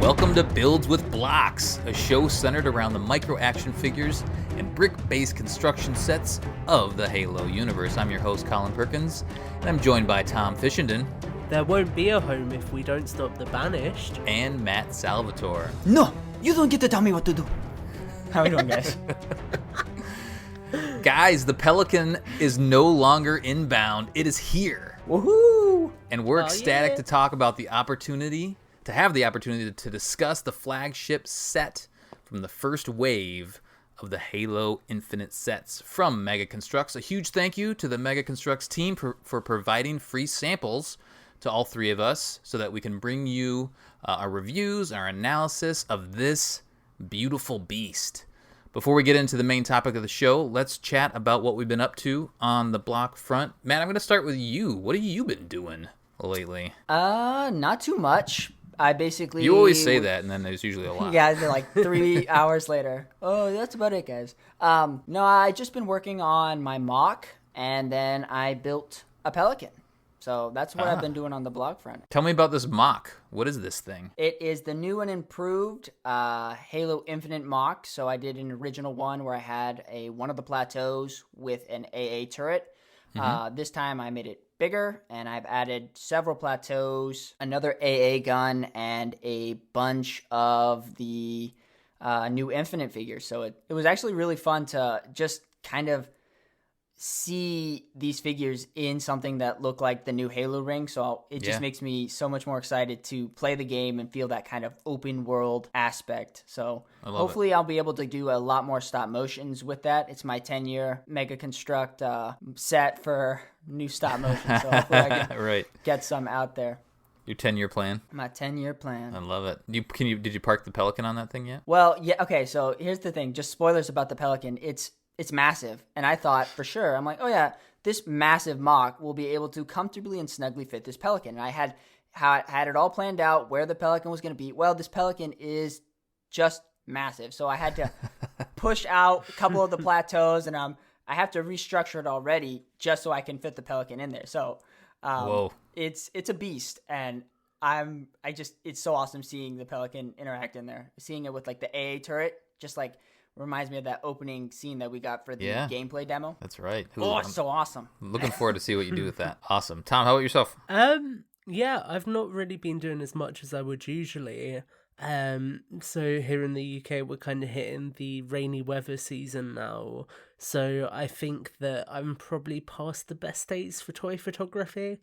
Welcome to Builds with Blocks, a show centered around the micro-action figures and brick-based construction sets of the Halo universe. I'm your host, Colin Perkins, and I'm joined by Tom Fishenden. There won't be a home if we don't stop the banished. And Matt Salvatore. No, you don't get to tell me what to do. How are we doing, guys? Guys, the Pelican is no longer inbound. It is here. Woohoo! And we're ecstatic to talk about the opportunity, to have the opportunity to discuss the flagship set from the first wave of the Halo Infinite sets from Mega Construx. A huge thank you to the Mega Construx team for providing free samples to all three of us so that we can bring you our reviews, our analysis of this beautiful beast. Before we get into the main topic of the show, let's chat about what we've been up to on the block front. Matt, I'm going to start with you. What have you been doing lately? Not too much. I basically... You always say that, and then there's usually a lot. Yeah, they're like 3 hours later. Oh, that's about it, guys. No, I just been working on my mock, and then I built a Pelican. So that's what I've been doing on the blog front. Tell me about this mock. What is this thing? It is the new and improved Halo Infinite mock. So I did an original one where I had one of the plateaus with an AA turret. This time I made it bigger, and I've added several plateaus, another AA gun, and a bunch of the new Infinite figures. So it was actually really fun to just kind of see these figures in something that looked like the new Halo ring. So it just makes me so much more excited to play the game and feel that kind of open world aspect. So hopefully I'll be able to do a lot more stop motions with that. It's my 10-year Mega Construct set for new stop motion. So hopefully I can get some out there. Your 10-year plan? My 10-year plan. I love it. Did you park the Pelican on that thing yet? Well, yeah. Okay, so here's the thing. Just spoilers about the Pelican. It's massive, and I thought for sure, I'm like, oh yeah, this massive mock will be able to comfortably and snugly fit this Pelican. And I had it all planned out where the Pelican was going to be. Well, this Pelican is just massive, so I had to push out a couple of the plateaus, and I have to restructure it already just so I can fit the Pelican in there. So it's a beast, and it's so awesome seeing the Pelican interact in there, seeing it with like the AA turret, just like. Reminds me of that opening scene that we got for the gameplay demo. That's right. It's so awesome. Looking forward to see what you do with that. Awesome. Tom, how about yourself? Yeah, I've not really been doing as much as I would usually. So here in the UK, we're kind of hitting the rainy weather season now. So I think that I'm probably past the best days for toy photography,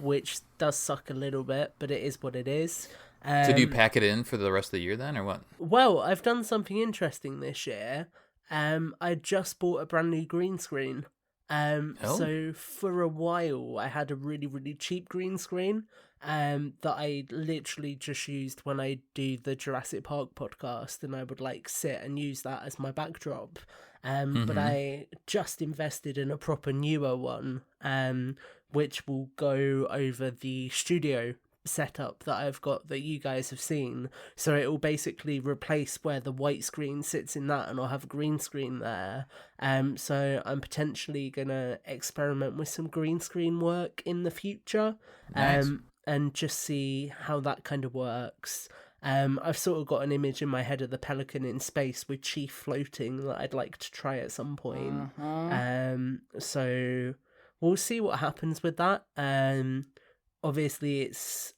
which does suck a little bit, but it is what it is. So do you pack it in for the rest of the year then, or what? Well, I've done something interesting this year. I just bought a brand new green screen. So for a while, I had a really, really cheap green screen that I literally just used when I do the Jurassic Park podcast, and I would like sit and use that as my backdrop. But I just invested in a proper newer one, which will go over the studio setup that I've got that you guys have seen. So it will basically replace where the white screen sits in that, and I'll have a green screen there. So I'm potentially gonna experiment with some green screen work in the future. Nice. And just see how that kind of works. I've sort of got an image in my head of the Pelican in space with Chief floating that I'd like to try at some point. So we'll see what happens with that. Obviously, it's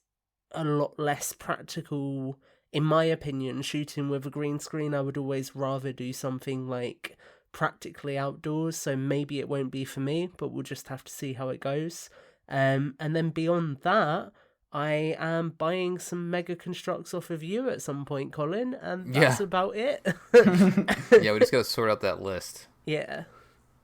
a lot less practical, in my opinion, shooting with a green screen. I would always rather do something like practically outdoors, so maybe it won't be for me, but we'll just have to see how it goes. And then beyond that, I am buying some Mega Construx off of you at some point, Colin, and that's about it. Yeah, we just got to sort out that list. Yeah.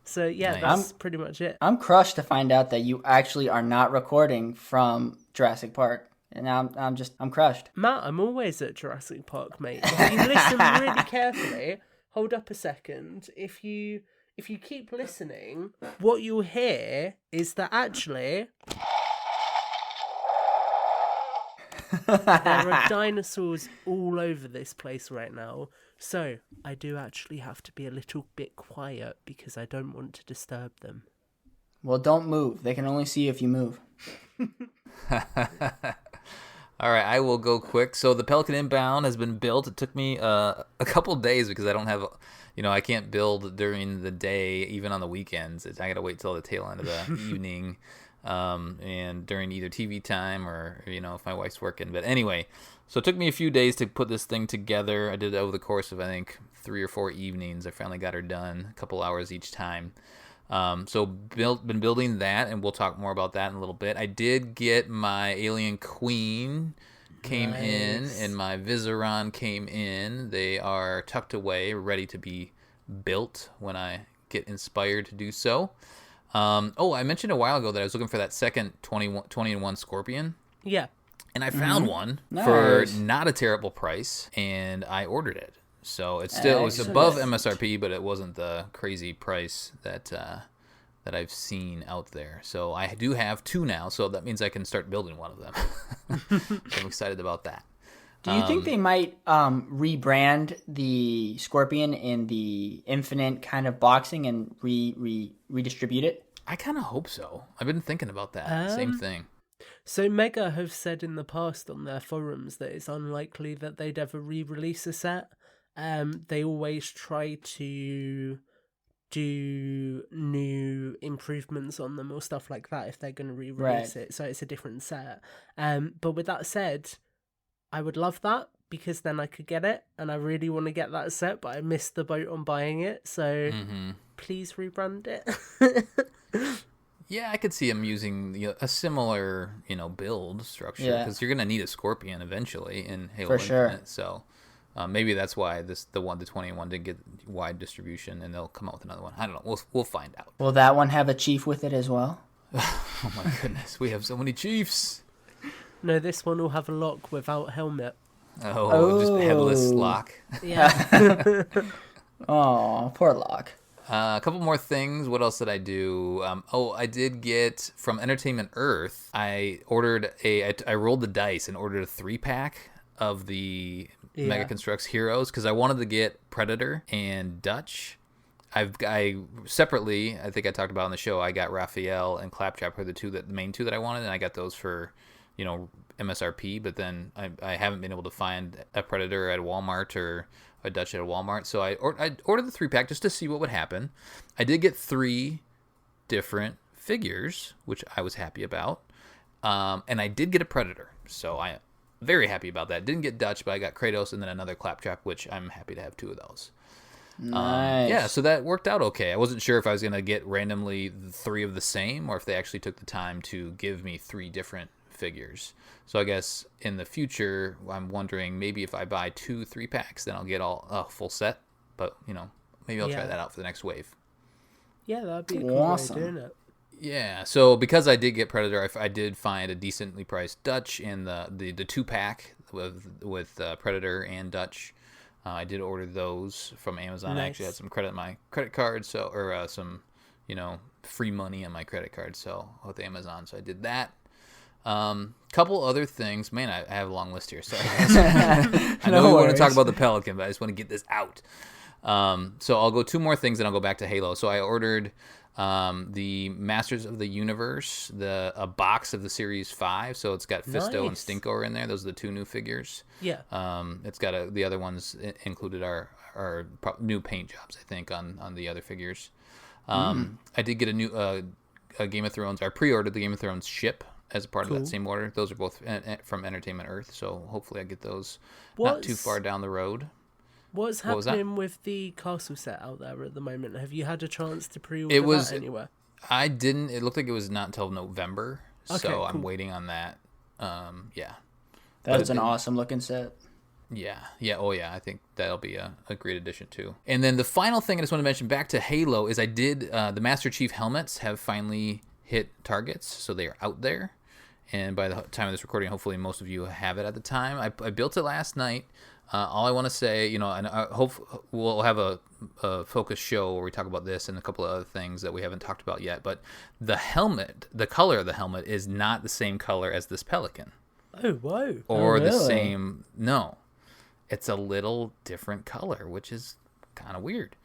So, yeah, Nice. that's pretty much it. I'm crushed to find out that you actually are not recording from Jurassic Park. And now I'm crushed. Matt, I'm always at Jurassic Park, mate. If you listen really carefully, hold up a second. If you keep listening, what you'll hear is that actually there are dinosaurs all over this place right now. So I do actually have to be a little bit quiet because I don't want to disturb them. Well, don't move. They can only see if you move. All right, I will go quick. So the Pelican Inbound has been built. It took me a couple days because I don't have, I can't build during the day, even on the weekends. I got to wait till the tail end of the evening, and during either TV time or, if my wife's working. But anyway, so it took me a few days to put this thing together. I did it over the course of, I think, 3 or 4 evenings. I finally got her done, a couple hours each time. So been building that, and we'll talk more about that in a little bit. I did get my Alien Queen came in, and my Viseron came in. They are tucked away, ready to be built when I get inspired to do so. I mentioned a while ago that I was looking for that second 20-in-1 Scorpion. Yeah. And I found one for not a terrible price, and I ordered it. So it was above MSRP, but it wasn't the crazy price that I've seen out there. So I do have 2 now, so that means I can start building one of them. I'm excited about that. Do you think they might rebrand the Scorpion in the Infinite kind of boxing and redistribute it? I kind of hope so. I've been thinking about that. Same thing. So Mega have said in the past on their forums that it's unlikely that they'd ever re-release a set. They always try to do new improvements on them or stuff like that if they're going to re-release it. So it's a different set. But with that said, I would love that because then I could get it, and I really want to get that set, but I missed the boat on buying it. So please rebrand it. Yeah, I could see them using a similar, build structure because you're going to need a Scorpion eventually in Halo Infinite. So maybe that's why the 20-in-1 didn't get wide distribution, and they'll come out with another one. I don't know. We'll find out. Will that one have a chief with it as well? Oh my goodness, we have so many chiefs. No, this one will have a lock without helmet. Oh. Just headless lock. Yeah. Oh, poor lock. A couple more things. What else did I do? I did get from Entertainment Earth. I rolled the dice and ordered a 3-pack of the Mega Construx Heroes because I wanted to get Predator and Dutch. I separately, I think I talked about on the show, I got Raphael and Claptrap are the main two that I wanted, and I got those for, MSRP, but then I haven't been able to find a Predator at Walmart or a Dutch at Walmart, so I ordered the 3-pack just to see what would happen. I did get 3 different figures, which I was happy about, and I did get a Predator, so I am very happy about that. Didn't get Dutch, but I got Kratos and then another Claptrap, which I'm happy to have 2 of those. Nice. So that worked out okay. I wasn't sure if I was going to get randomly 3 of the same or if they actually took the time to give me 3 different figures. So I guess in the future, I'm wondering maybe if I buy 2 3-packs, then I'll get a full set. But, maybe I'll try that out for the next wave. Yeah, that'd be a cool way of doing it. Yeah, so because I did get Predator, I did find a decently priced Dutch in the 2-pack with Predator and Dutch. I did order those from Amazon. Nice. I actually had some credit on my credit card, some free money on my credit card, so with Amazon. So I did that. Couple other things. Man, I have a long list here. Sorry. I know we want to talk about the Pelican, but I just want to get this out. So I'll go 2 more things, and I'll go back to Halo. So I ordered the Masters of the Universe, a box of the Series 5. So it's got Fisto and Stinkor in there. Those are the 2 new figures. Yeah. It's got the other ones included our new paint jobs, I think, on the other figures. I did get a new a Game of Thrones. I pre-ordered the Game of Thrones ship as a part of that same order. Those are both from Entertainment Earth, so hopefully I get those not too far down the road. What's happening with the castle set out there at the moment? Have you had a chance to pre-order that anywhere? I didn't. It looked like it was not until November, so I'm waiting on that. That's an awesome looking set. Yeah. I think that'll be a great addition too. And then the final thing I just want to mention back to Halo is I did the Master Chief helmets have finally hit targets, so they are out there. And by the time of this recording, hopefully most of you have it at the time. I built it last night. All I want to say, and I hope we'll have a focus show where we talk about this and a couple of other things that we haven't talked about yet. But the helmet, the color of the helmet is not the same color as this Pelican. Oh, whoa. Or the same. No. It's a little different color, which is kind of weird.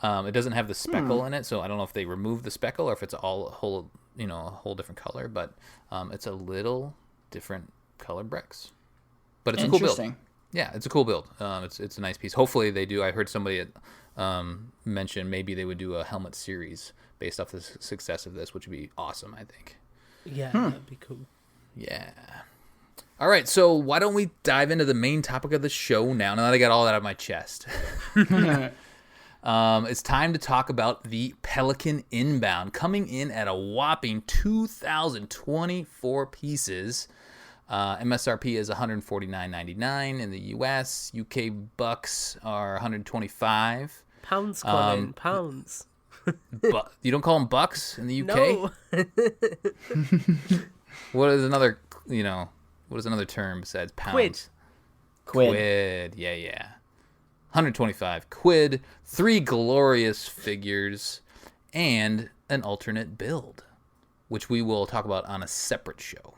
It doesn't have the speckle in it, so I don't know if they removed the speckle or if it's a whole different color. But it's a little different color bricks. But it's a cool build. Interesting. Yeah, it's a cool build. It's a nice piece. Hopefully they do. I heard somebody mention maybe they would do a helmet series based off the success of this, which would be awesome, I think. Yeah, that'd be cool. Yeah. All right, so why don't we dive into the main topic of the show now that I got all that out of my chest? It's time to talk about the Pelican Inbound, coming in at a whopping 2,024 pieces. MSRP is $149.99 in the US. UK bucks are 125. Pounds, Colin, pounds. But you don't call them bucks in the UK? No. What is another term besides pounds? Quid. Yeah. 125 quid, 3 glorious figures, and an alternate build, which we will talk about on a separate show.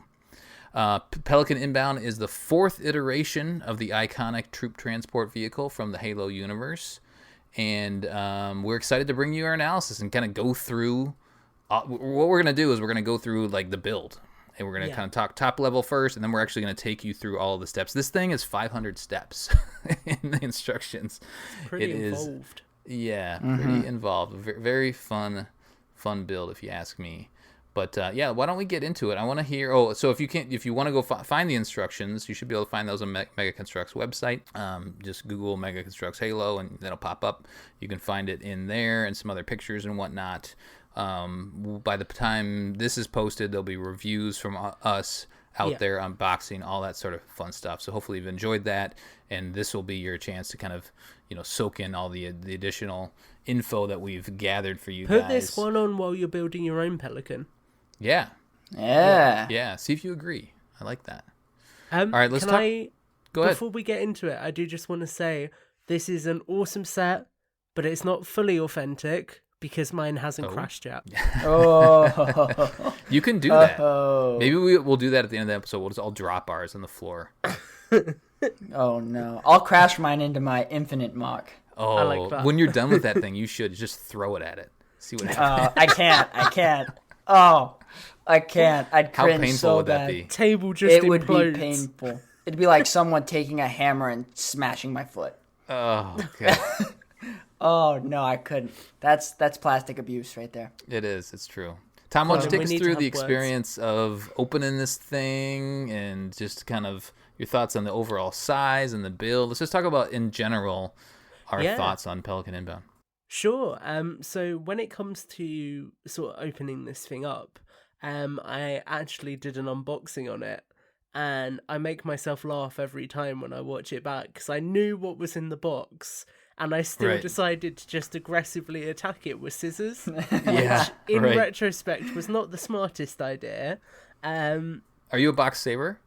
Pelican Inbound is the 4th iteration of the iconic troop transport vehicle from the Halo universe, and we're excited to bring you our analysis and kind of go through. What we're going to do is we're going to go through like the build. And we're going to kind of talk top level first, and then we're actually going to take you through all of the steps. This thing is 500 steps in the instructions. Pretty involved. Yeah, pretty involved. Very fun build, if you ask me. But yeah, why don't we get into it? I want to hear. Oh, so if you want to go find the instructions, you should be able to find those on Mega Construx website. Just Google Mega Construx Halo, and that'll pop up. You can find it in there and some other pictures and whatnot. By the time this is posted, there'll be reviews from us out there, unboxing, all that sort of fun stuff. So hopefully you've enjoyed that, and this will be your chance to kind of, soak in all the additional info that we've gathered for you guys. Put this one on while you're building your own Pelican. Yeah. Yeah. See if you agree. I like that. All right, let's talk. Go ahead. Before we get into it, I do just want to say this is an awesome set, but it's not fully authentic. Because mine hasn't crashed yet. Oh. You can do that. Maybe we'll do that at the end of the episode. We'll just all drop ours on the floor. Oh, no. I'll crash mine into my infinite mock. Oh, I like that. When you're done with that thing, you should just throw it at it. See what happens. I can't. Oh, I can't. I'd How cringe painful so would that bad. be? Table just It implodes. would be painful. It'd be like someone taking a hammer and smashing my foot. Oh, okay. Oh, no, I couldn't. That's plastic abuse right there. It is. It's true. Tom, why don't you take us we need through to the have words. experience of opening this thing and just kind of your thoughts on the overall size and the build? Let's just talk about, in general, our thoughts on Pelican Inbound. Sure. So when it comes to sort of opening this thing up, I actually did an unboxing on it, and I make myself laugh every time when I watch it back because I knew what was in the box. And I still decided to just aggressively attack it with scissors, which in retrospect was not the smartest idea. Are you a box saver?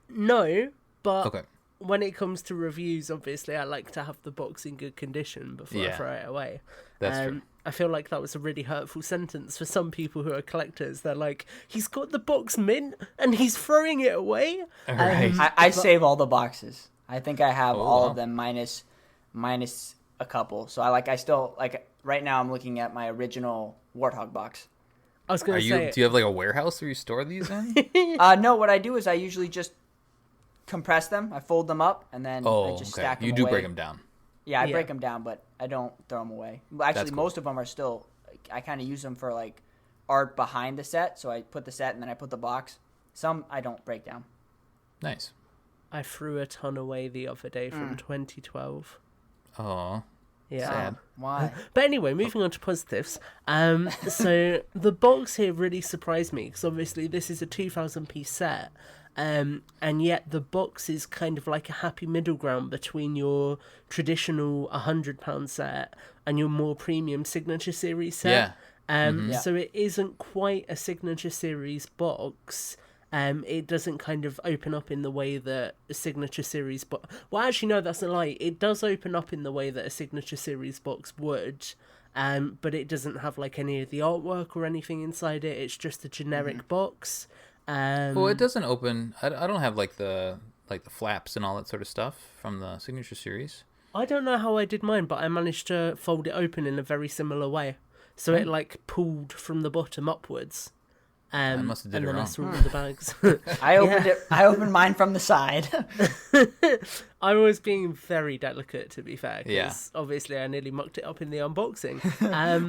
No, but Okay. when it comes to reviews, obviously I like to have the box in good condition before I throw it away. That's true. I feel like that was a really hurtful sentence for some people who are collectors. They're like, he's got the box mint and he's throwing it away. Right. I save all the boxes. I think I have all of them minus a couple. So I still right now I'm looking at my original Warthog box. I was going to say, do you have like a warehouse where you store these in? No, what I do is I usually just compress them. I fold them up and then I just stack them You do away. break them down. Yeah, I break them down, but I don't throw them away. Actually, most of them are still. I kind of use them for like art behind the set. So I put the set and then I put the box. Some I don't break down. Nice. I threw a ton away the other day from 2012. Oh. Yeah. Sad. Why? But anyway, moving on to positives. So the box here really surprised me because obviously this is a 2,000-piece set. And yet the box is kind of like a happy middle ground between your traditional £100 set and your more premium Signature Series set. So it isn't quite a Signature Series box. It doesn't kind of open up in the way that a Signature Series box... Well, actually, no, that's a lie. It does open up in the way that a Signature Series box would, but it doesn't have like any of the artwork or anything inside it. It's just a generic box. Well, it doesn't open. I don't have like the flaps and all that sort of stuff from the Signature Series. I don't know how I did mine, but I managed to fold it open in a very similar way. So it like pulled from the bottom upwards. must have did and it then wrong. I sorted the bags. I opened mine from the side. I was being very delicate, to be fair, because Yeah. obviously I nearly mucked it up in the unboxing.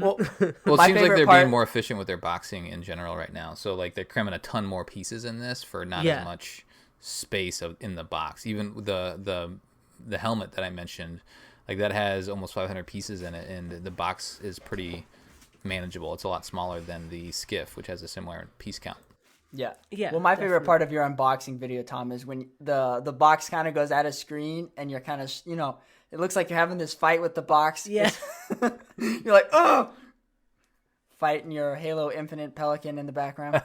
Well, Well, it my seems like favorite they're part- being more efficient with their boxing in general right now. So like they're cramming a ton more pieces in this for not Yeah. as much space in the box. Even the helmet that I mentioned, like that has almost 500 pieces in it, and the box is pretty manageable. It's a lot smaller than the skiff, which has a similar piece count. Yeah. Yeah, Well, my favorite definitely. part of your unboxing video, Tom, is when the box kind of goes out of screen and you're kind of, it looks like you're having this fight with the box. Yeah. You're like, oh! Fighting your Halo Infinite Pelican in the background.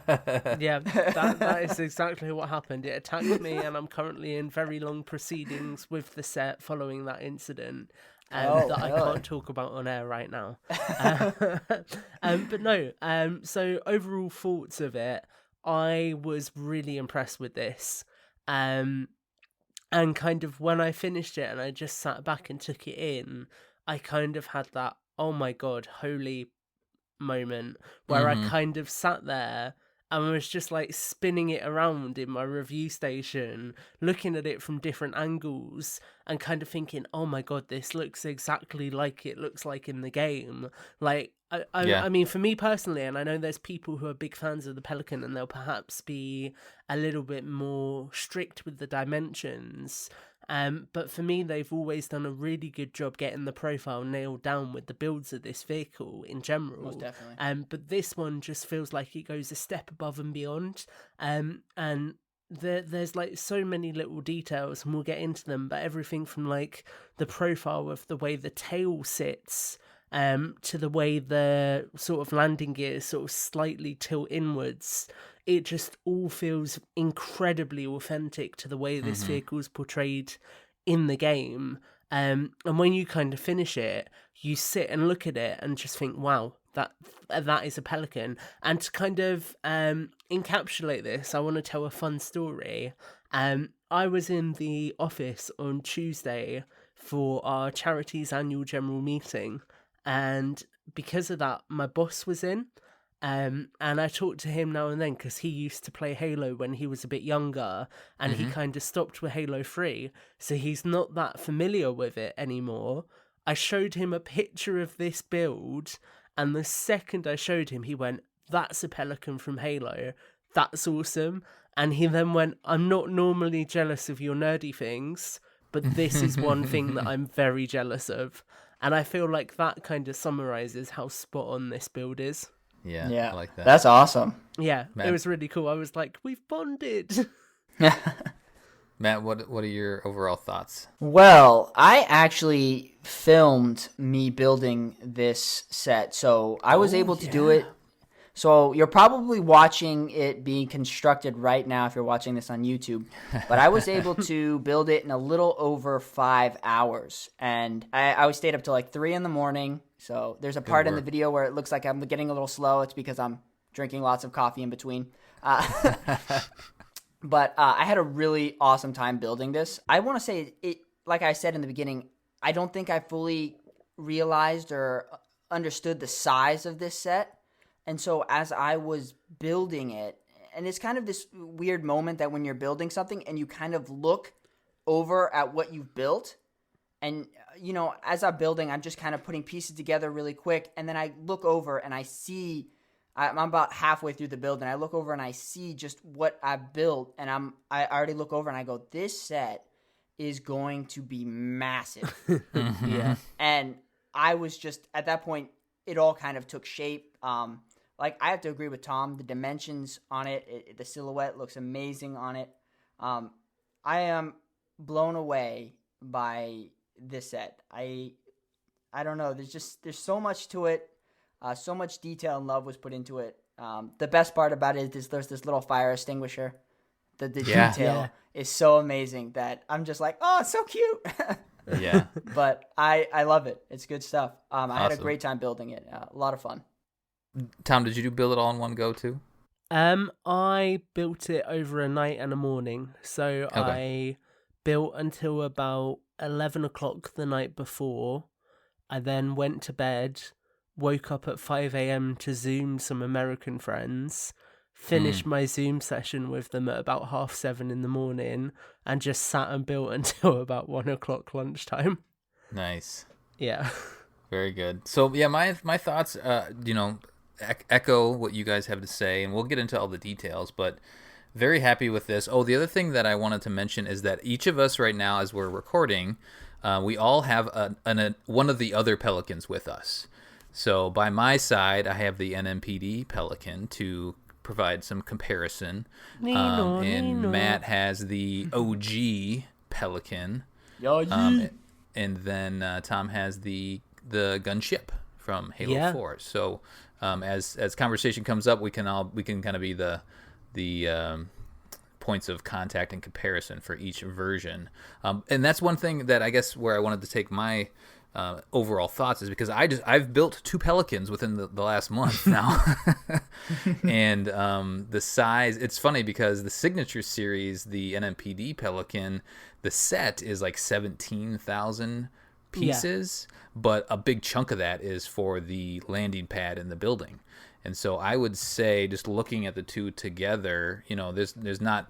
Yeah, that is exactly what happened. It attacked me, and I'm currently in very long proceedings with the set following that incident. That I really? can't talk about on air right now. But no, so overall thoughts of it, I was really impressed with this. And kind of when I finished it and I just sat back and took it in, I kind of had that, oh my God, holy moment where I kind of sat there and was just like spinning it around in my review station, looking at it from different angles and kind of thinking, oh my God, this looks exactly like it looks like in the game. Like, I mean, for me personally, and I know there's people who are big fans of the Pelican and they'll perhaps be a little bit more strict with the dimensions. But for me, they've always done a really good job getting the profile nailed down with the builds of this vehicle in general. Most definitely. But this one just feels like it goes a step above and beyond. And there's like so many little details, and we'll get into them. But everything from like the profile of the way the tail sits, to the way the sort of landing gears sort of slightly tilt inwards. It just all feels incredibly authentic to the way this vehicle's portrayed in the game. And when you kind of finish it, you sit and look at it and just think, wow, that is a Pelican. And to kind of encapsulate this, I want to tell a fun story. I was in the office on Tuesday for our charity's annual general meeting, and because of that, my boss was in. And I talk to him now and then because he used to play Halo when he was a bit younger, and he kind of stopped with Halo 3, so he's not that familiar with it anymore. I showed him a picture of this build, and the second I showed him, he went, "That's a Pelican from Halo. That's awesome." And he then went, "I'm not normally jealous of your nerdy things, but this is one thing that I'm very jealous of." And I feel like that kind of summarizes how spot on this build is. Yeah, I like that. That's awesome. Yeah, Matt? It was really cool. I was like, we've bonded. Matt, what are your overall thoughts? Well, I actually filmed me building this set, so I was able to do it. So you're probably watching it being constructed right now if you're watching this on YouTube. But I was able to build it in a little over 5 hours. And I stayed up till like 3 in the morning. So there's a part in the video where it looks like I'm getting a little slow. It's because I'm drinking lots of coffee in between. But I had a really awesome time building this. I want to say, it, like I said in the beginning, I don't think I fully realized or understood the size of this set. And so as I was building it, and it's kind of this weird moment that when you're building something and you kind of look over at what you've built, and, as I'm building, I'm just kind of putting pieces together really quick, and then I look over and I see, I'm about halfway through the build, and I look over and I see just what I built, and I already look over and I go, this set is going to be massive. Yeah. And I was just, at that point, it all kind of took shape. Like, I have to agree with Tom. The dimensions on it, the silhouette looks amazing on it. I am blown away by this set. I don't know. There's so much to it. So much detail and love was put into it. The best part about it is there's this little fire extinguisher. The detail is so amazing that I'm just like, oh, it's so cute. Yeah. But I love it. It's good stuff. I had a Awesome. great time building it. A lot of fun. Tom, did you build it all in one go too? I built it over a night and a morning. So I built until about 11 o'clock the night before. I then went to bed, woke up at 5 a.m. to Zoom some American friends, finished my Zoom session with them at about 7:30 in the morning, and just sat and built until about 1:00 lunchtime. Nice. Yeah. Very good. So yeah, my thoughts, echo what you guys have to say, and we'll get into all the details, but very happy with this. Oh, the other thing that I wanted to mention is that each of us right now, as we're recording, we all have one of the other Pelicans with us. So by my side, I have the NMPD Pelican to provide some comparison. And Matt has the OG Pelican. And then Tom has the gunship from Halo 4. So as conversation comes up, we can kind of be the points of contact and comparison for each version. And that's one thing that I guess where I wanted to take my overall thoughts is because I've built 2 Pelicans within the last month now. And the size, it's funny because the Signature Series, the NMPD Pelican, the set is like 17,000 pieces, but a big chunk of that is for the landing pad in the building. And so I would say, just looking at the two together, there's not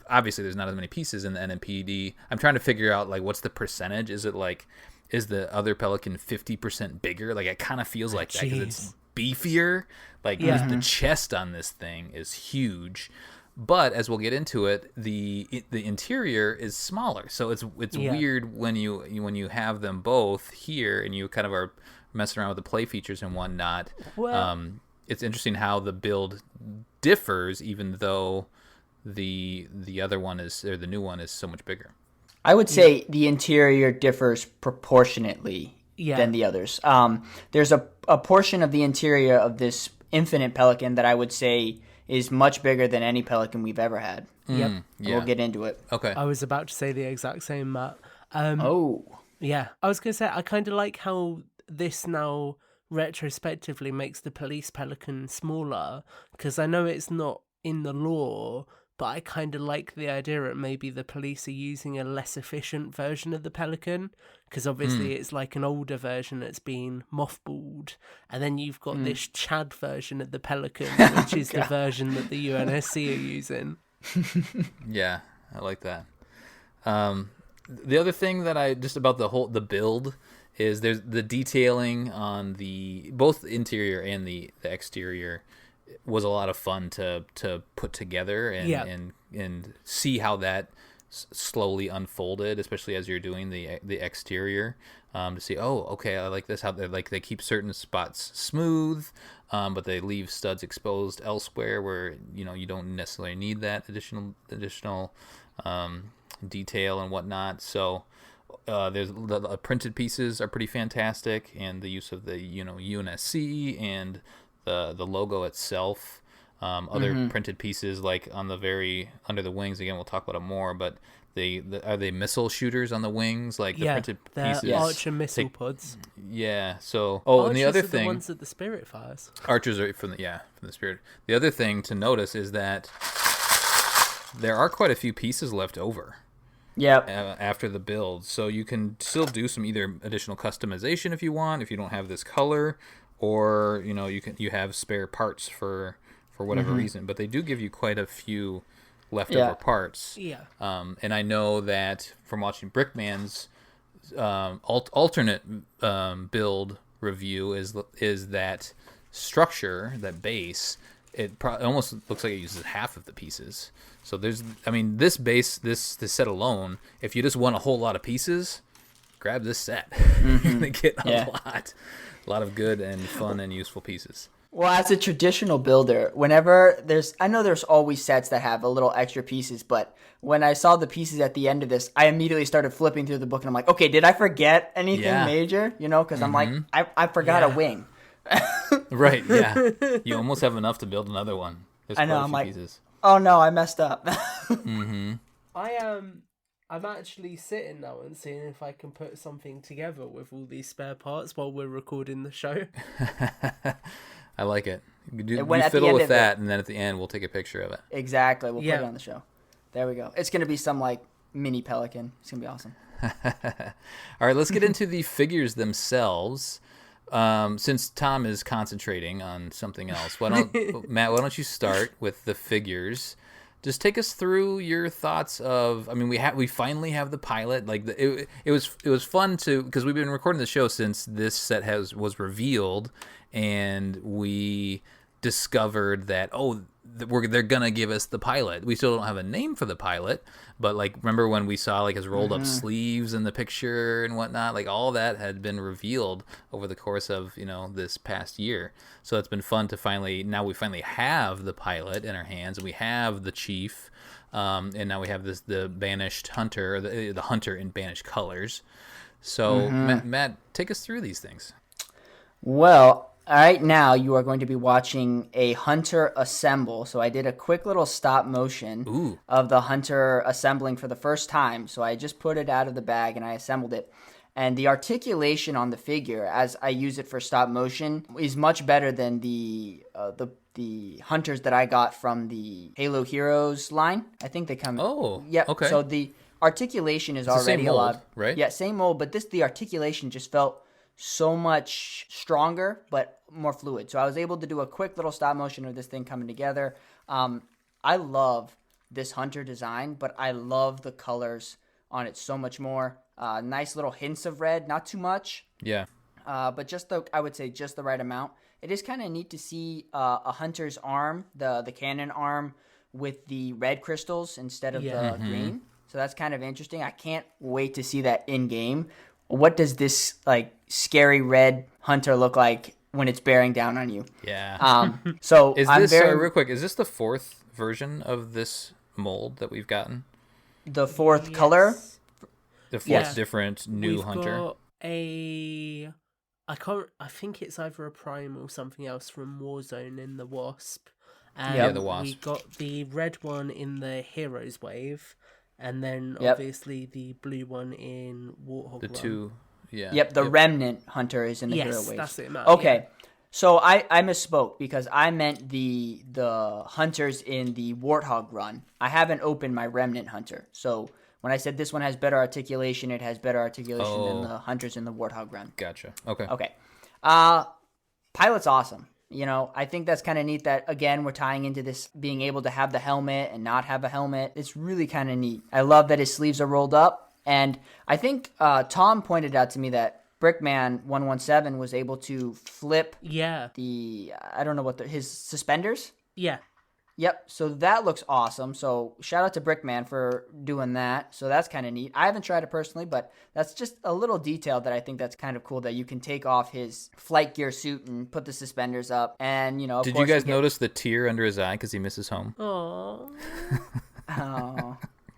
obviously there's not as many pieces in the NMPD. I'm trying to figure out like what's the percentage. Is the other Pelican 50% bigger? Like it kind of feels like that because it's beefier. Like the chest on this thing is huge. But as we'll get into it, the interior is smaller, so it's weird when you have them both here and you kind of are messing around with the play features and whatnot. Well, it's interesting how the build differs, even though the other one the new one is so much bigger. I would say the interior differs proportionately than the others. There's a portion of the interior of this Infinite Pelican that I would say is much bigger than any Pelican we've ever had. We'll get into it. Okay. I was about to say the exact same, Matt. Yeah. I was going to say, I kind of like how this now retrospectively makes the police Pelican smaller, because I know it's not in the lore, but I kind of like the idea that maybe the police are using a less efficient version of the Pelican, because obviously it's like an older version that's been mothballed, and then you've got this Chad version of the Pelican, which is the version that the UNSC are using. Yeah, I like that. The other thing that about the build is there's the detailing on both the interior and the exterior was a lot of fun to put together and see how that slowly unfolded, especially as you're doing the exterior, to see, okay, I like this, how they keep certain spots smooth, but they leave studs exposed elsewhere where you don't necessarily need that additional detail and whatnot. So there's the printed pieces are pretty fantastic, and the use of the UNSC and the logo itself. Other printed pieces like on the very under the wings, again we'll talk about it more, but are they missile shooters on the wings, like the printed pieces? Archer missile pods. Yeah. So Archers and the other are thing, the ones that the Spirit fires. Archers are from the Spirit. The other thing to notice is that there are quite a few pieces left over. After the build, so you can still do some either additional customization if you want, if you don't have this color, or you have spare parts for whatever reason. But they do give you quite a few leftover parts. And I know that from watching Brickman's alternate build review is that structure, that base. It almost looks like it uses half of the pieces. So this base, this set alone, if you just want a whole lot of pieces, grab this set. You're gonna get a lot of good and fun and useful pieces. Well, as a traditional builder, whenever I know there's always sets that have a little extra pieces, but when I saw the pieces at the end of this, I immediately started flipping through the book, and I'm like, okay, did I forget anything major? Because I'm like, I forgot a wing. Right, yeah. You almost have enough to build another one. There's I know, quite a I'm few like, pieces. Oh no, I messed up. I'm actually sitting now and seeing if I can put something together with all these spare parts while we're recording the show. I like it. You fiddle with that, and then at the end we'll take a picture of it. Exactly, we'll put it on the show. There we go. It's going to be some like mini Pelican. It's going to be awesome. All right, let's get into the figures themselves. Since Tom is concentrating on something else, Matt, why don't you start with the figures? Just take us through your thoughts of. I mean, we finally have the pilot. Like it was fun to, because we've been recording the show since this set was revealed, and we discovered that they're gonna give us the pilot. We still don't have a name for the pilot, but like, remember when we saw like his rolled up sleeves in the picture and whatnot? Like, all that had been revealed over the course of this past year. So it's been fun to finally have the pilot in our hands, and we have the chief, and now we have the banished hunter, the hunter in banished colors. So Matt, take us through these things. Well, right now you are going to be watching a hunter assemble. So I did a quick little stop motion of the hunter assembling for the first time. So I just put it out of the bag and I assembled it. And the articulation on the figure, as I use it for stop motion, is much better than the hunters that I got from the Halo Heroes line. I think they come. Oh, yeah. Okay. So the articulation is it's already the same mold, a lot, right? Yeah, same mold, but the articulation just felt so much stronger, but more fluid. So I was able to do a quick little stop motion of this thing coming together. I love this hunter design, but I love the colors on it so much more. Nice little hints of red, not too much. Yeah. But I would say just the right amount. It is kind of neat to see a hunter's arm, the cannon arm, with the red crystals instead of the green. So that's kind of interesting. I can't wait to see that in game. What does this like scary red hunter look like when it's bearing down on you? Yeah. So real quick, is this the fourth version of this mold that we've gotten? The fourth color? The fourth different new We've hunter? Got I think it's either a Prime or something else from Warzone in the Wasp. The Wasp. We got the red one in the Heroes wave, and then obviously the blue one in Warthog. The two, yeah. Yep, the Remnant hunter is in the Hero wave. That's it, Matt. Okay. Yeah. So I misspoke because I meant the hunters in the Warthog run. I haven't opened my Remnant hunter. So when I said this one has better articulation, it has better articulation than the hunters in the Warthog run. Gotcha. Okay. Okay. Pilot's awesome. I think that's kind of neat that, again, we're tying into this being able to have the helmet and not have a helmet. It's really kind of neat. I love that his sleeves are rolled up. And I think Tom pointed out to me that Brickman 117 was able to flip I don't know his suspenders. Yeah. Yep. So that looks awesome. So shout out to Brickman for doing that. So that's kind of neat. I haven't tried it personally, but that's just a little detail that I think that's kind of cool, that you can take off his flight gear suit and put the suspenders up. And, of Did course you guys notice the tear under his eye because he misses home? Oh. Oh.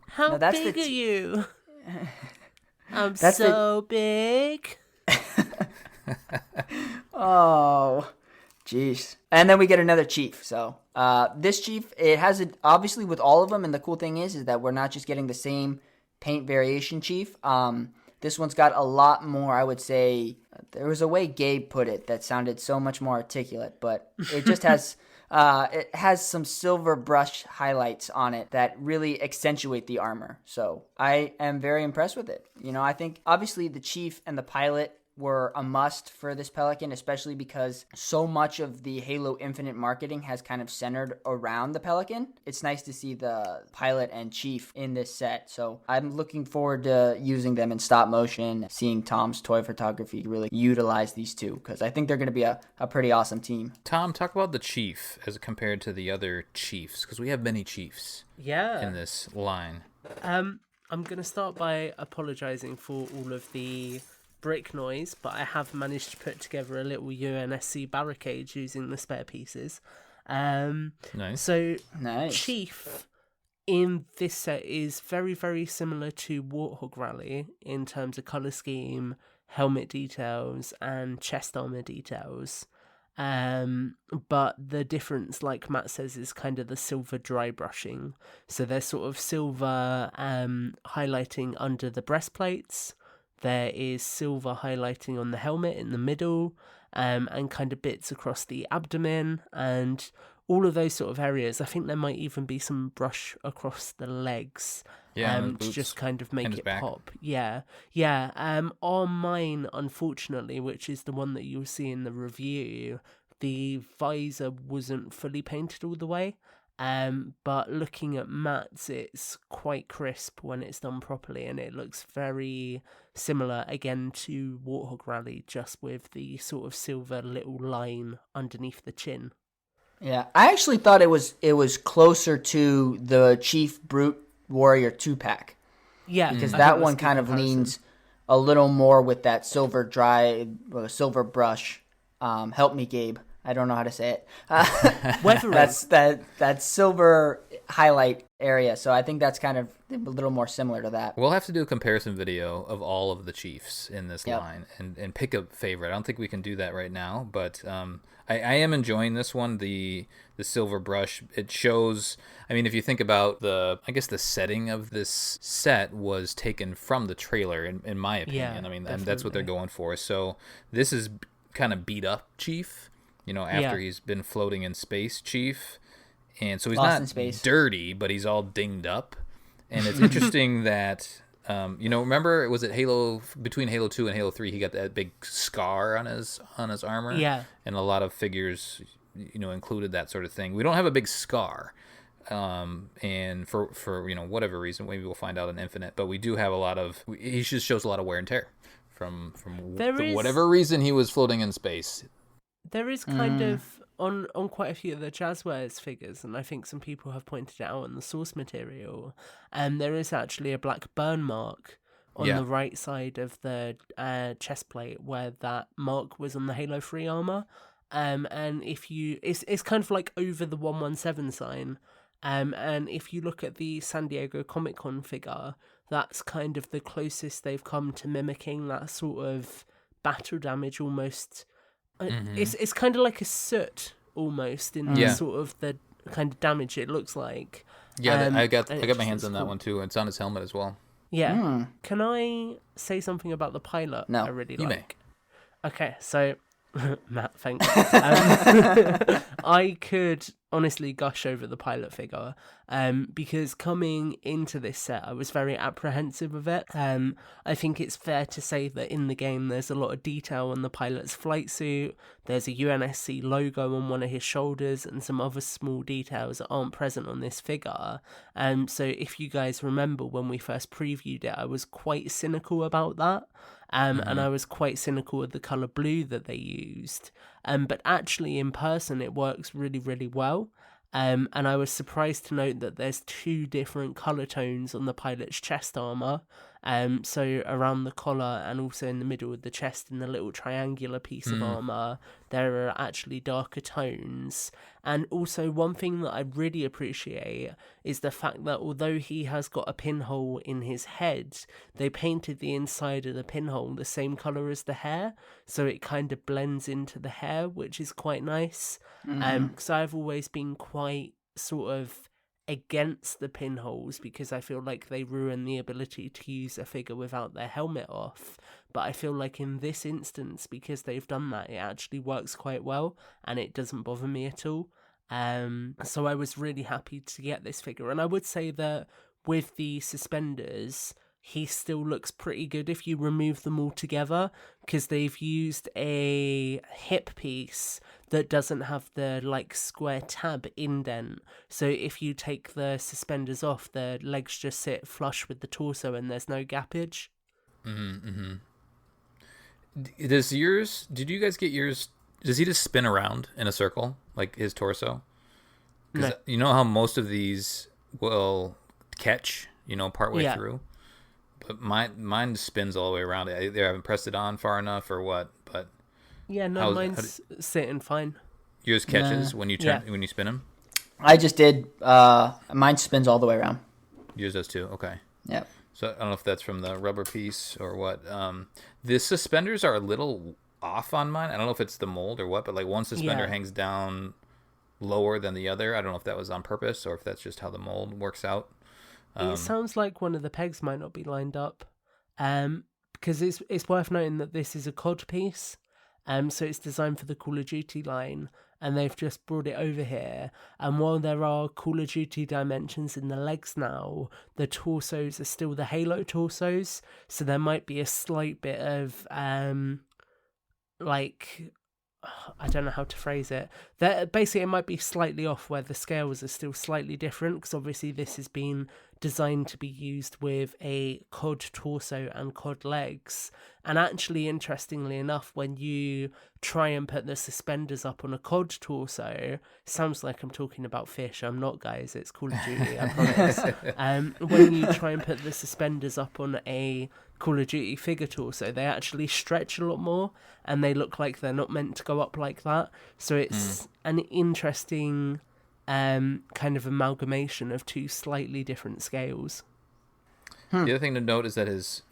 How big are you? I'm so big. Oh, jeez. And then we get another chief. So this chief, it has obviously with all of them, and the cool thing is that we're not just getting the same paint variation chief. This one's got a lot more, I would say. There was a way Gabe put it that sounded so much more articulate, but it just has it has some silver brush highlights on it that really accentuate the armor. So I am very impressed with it. I think obviously the chief and the pilot were a must for this Pelican, especially because so much of the Halo Infinite marketing has kind of centered around the Pelican. It's nice to see the pilot and chief in this set. So I'm looking forward to using them in stop motion, seeing Tom's toy photography really utilize these two, because I think they're going to be a pretty awesome team. Tom, talk about the chief as compared to the other chiefs, because we have many chiefs in this line. I'm going to start by apologizing for all of the brick noise, but I have managed to put together a little UNSC barricade using the spare pieces. Nice. So Chief in this set is very, very similar to Warthog Rally in terms of color scheme, helmet details, and chest armor details. But the difference, like Matt says, is kind of the silver dry brushing. So there's sort of silver highlighting under the breastplates. There is silver highlighting on the helmet in the middle, and kind of bits across the abdomen, and all of those sort of areas. I think there might even be some brush across the legs. Yeah, To just kind of make his it back. pop. Yeah. On mine, unfortunately, which is the one that you'll see in the review, the visor wasn't fully painted all the way. But looking at Matt's, it's quite crisp when it's done properly, and it looks very similar again to Warthog Rally, just with the sort of silver little line underneath the chin. Yeah, I actually thought it was closer to the Chief Brute Warrior 2-pack. Yeah, because that one kind of leans a little more with that silver brush. Help me, Gabe. I don't know how to say it. That's that silver highlight area. So I think that's kind of a little more similar to that. We'll have to do a comparison video of all of the Chiefs in this line and pick a favorite. I don't think we can do that right now, but I am enjoying this one. The silver brush, it shows. I mean, if you think about the setting of this set was taken from the trailer, in my opinion. Yeah, I mean, and that's what they're going for. So this is kind of beat up Chief. After he's been floating in space, Chief. And so he's not dirty, but he's all dinged up. And it's interesting that, remember, was it between Halo 2 and Halo 3, he got that big scar on his armor? Yeah. And a lot of figures, included that sort of thing. We don't have a big scar. And for whatever reason, maybe we'll find out in Infinite, but we do have he just shows a lot of wear and tear from whatever reason he was floating in space. There is kind of, on quite a few of the Jazzwares figures, and I think some people have pointed it out in the source material, there is actually a black burn mark on the right side of the chest plate where that mark was on the Halo 3 armor. And it's kind of like over the 117 sign. And if you look at the San Diego Comic-Con figure, that's kind of the closest they've come to mimicking that sort of battle damage almost. It's kind of like a soot almost in sort of the kind of damage it looks like. Yeah, I got my hands on that one too. It's on his helmet as well. Yeah. Can I say something about the pilot? No, I really you like. May. Okay, so Matt, thanks. I could honestly gush over the pilot figure because coming into this set I was very apprehensive of it. I think it's fair to say that in the game there's a lot of detail on the pilot's flight suit. There's a UNSC logo on one of his shoulders and some other small details that aren't present on this figure. So if you guys remember when we first previewed it, I was quite cynical about that. And I was quite cynical of the colour blue that they used. But actually in person it works really, really well. And I was surprised to note that there's 2 different colour tones on the pilot's chest armour. So around the collar and also in the middle of the chest in the little triangular piece of armour, there are actually darker tones. And also one thing that I really appreciate is the fact that although he has got a pinhole in his head, they painted the inside of the pinhole the same colour as the hair, so it kind of blends into the hair, which is quite nice. Because I've always been quite sort of against the pinholes because I feel like they ruin the ability to use a figure without their helmet off. But I feel like in this instance, because they've done that, it actually works quite well and it doesn't bother me at all. So I was really happy to get this figure. And I would say that with the suspenders, he still looks pretty good if you remove them all together, because they've used a hip piece that doesn't have the square tab indent. So if you take the suspenders off, the legs just sit flush with the torso and there's no gappage. Did you guys get yours? Does he just spin around in a circle like his torso? Because you know how most of these will catch, partway through. But mine spins all the way around. I either haven't pressed it on far enough or what. But yeah, no, mine's sitting fine. Yours catches when you when you spin them. I just did. Mine spins all the way around. Yours does too. Okay. Yep. So I don't know if that's from the rubber piece or what. The suspenders are a little off on mine. I don't know if it's the mold or what, but one suspender hangs down lower than the other. I don't know if that was on purpose or if that's just how the mold works out. It sounds like one of the pegs might not be lined up, because it's worth noting that this is a cod piece, So it's designed for the Call of Duty line, and they've just brought it over here. And while there are Call of Duty dimensions in the legs now, the torsos are still the Halo torsos. So there might be a slight bit of like, I don't know how to phrase it. Basically, it might be slightly off where the scales are still slightly different, because obviously this has been designed to be used with a COD torso and COD legs. And actually, interestingly enough, when you try and put the suspenders up on a COD torso, sounds like I'm talking about fish. I'm not, guys. It's Call of Duty, I promise. When you try and put the suspenders up on a Call of Duty figure torso, they actually stretch a lot more, and they look like they're not meant to go up like that. So it's an interesting kind of amalgamation of two slightly different scales. The other thing to note is that his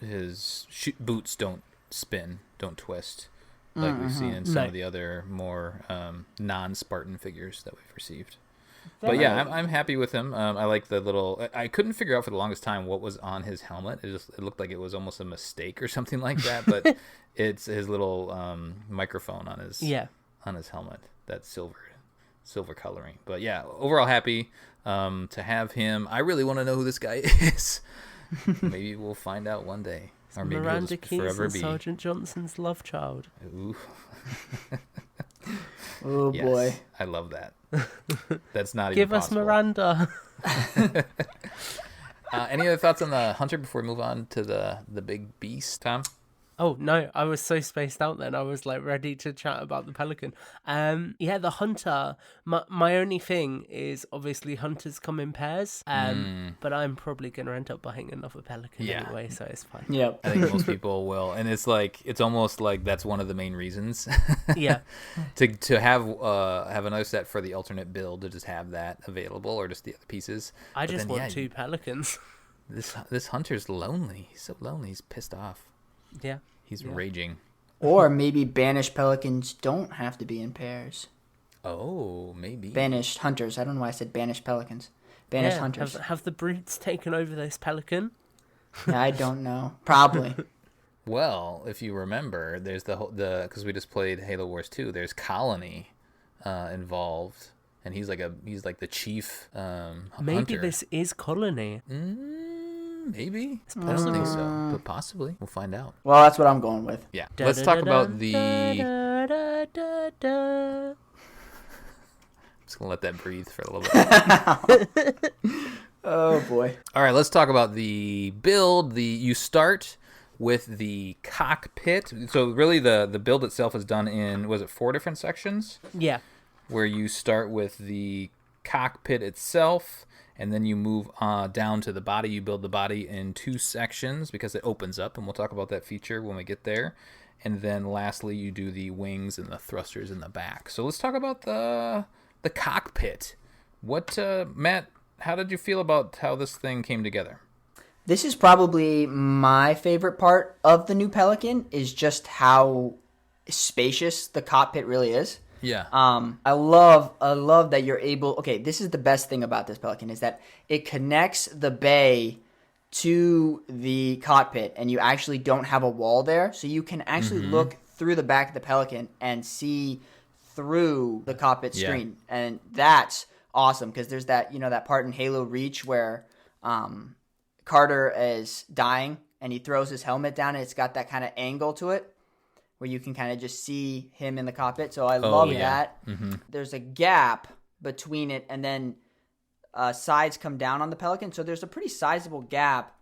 boots don't spin, don't twist, like we've seen in some of the other more non-Spartan figures that we've received. But yeah, I'm happy with him. I like the little. I couldn't figure out for the longest time what was on his helmet. It looked like it was almost a mistake or something like that. But it's his little microphone on his helmet. That silver coloring. But yeah, overall happy to have him. I really want to know who this guy is. Maybe we'll find out one day, or maybe Miranda he'll just Keyes forever and be Sergeant Johnson's love child. Ooh. Oh yes, boy, I love that. That's not Give even us possible. Miranda. Any other thoughts on the Hunter before we move on to the big beast, Tom? Oh no, I was so spaced out then. I was like ready to chat about the Pelican. The Hunter. My only thing is obviously Hunters come in pairs. But I'm probably gonna end up buying another Pelican anyway, so it's fine. Yep. I think most people will, and it's almost like that's one of the main reasons. Yeah. to have another set for the alternate build, to just have that available, or just the other pieces. I just want 2 Pelicans. This Hunter's lonely. He's so lonely. He's pissed off. Yeah. He's raging. Or maybe banished pelicans don't have to be in pairs. Oh, maybe. Banished hunters. I don't know why I said banished pelicans. Banished hunters. Have the brutes taken over this pelican? I don't know. Probably. Well, if you remember, there's because we just played Halo Wars 2. There's Colony involved, and he's like the chief Maybe hunter. this is Colony. Maybe. I don't think so, but possibly. We'll find out. Well, that's what I'm going with. Yeah. Let's talk about the... I'm just going to let that breathe for a little bit. Oh, boy. All right, let's talk about the build. You start with the cockpit. So really the build itself is done in, was it 4 different sections? Yeah. Where you start with the cockpit itself, and then you move down to the body. You build the body in 2 sections because it opens up, and we'll talk about that feature when we get there. And then lastly, you do the wings and the thrusters in the back. So let's talk about the cockpit. What, Matt, how did you feel about how this thing came together? This is probably my favorite part of the new Pelican, is just how spacious the cockpit really is. Yeah. I love that you're able. Okay, this is the best thing about this Pelican, is that it connects the bay to the cockpit, and you actually don't have a wall there, so you can actually look through the back of the Pelican and see through the cockpit screen, and that's awesome because there's that part in Halo Reach where Carter is dying and he throws his helmet down, and it's got that kind of angle to it, where you can kind of just see him in the cockpit. So I love that. Mm-hmm. There's a gap between it, and then sides come down on the Pelican. So there's a pretty sizable gap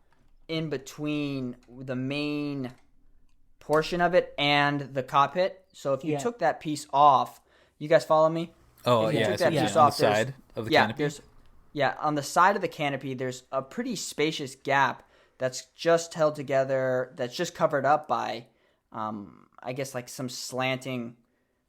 in between the main portion of it and the cockpit. So if you took that piece off, you guys follow me? Oh, if you yeah. took that piece on off, the side of the canopy? On the side of the canopy, there's a pretty spacious gap that's just held together, that's just covered up by... I guess like some slanting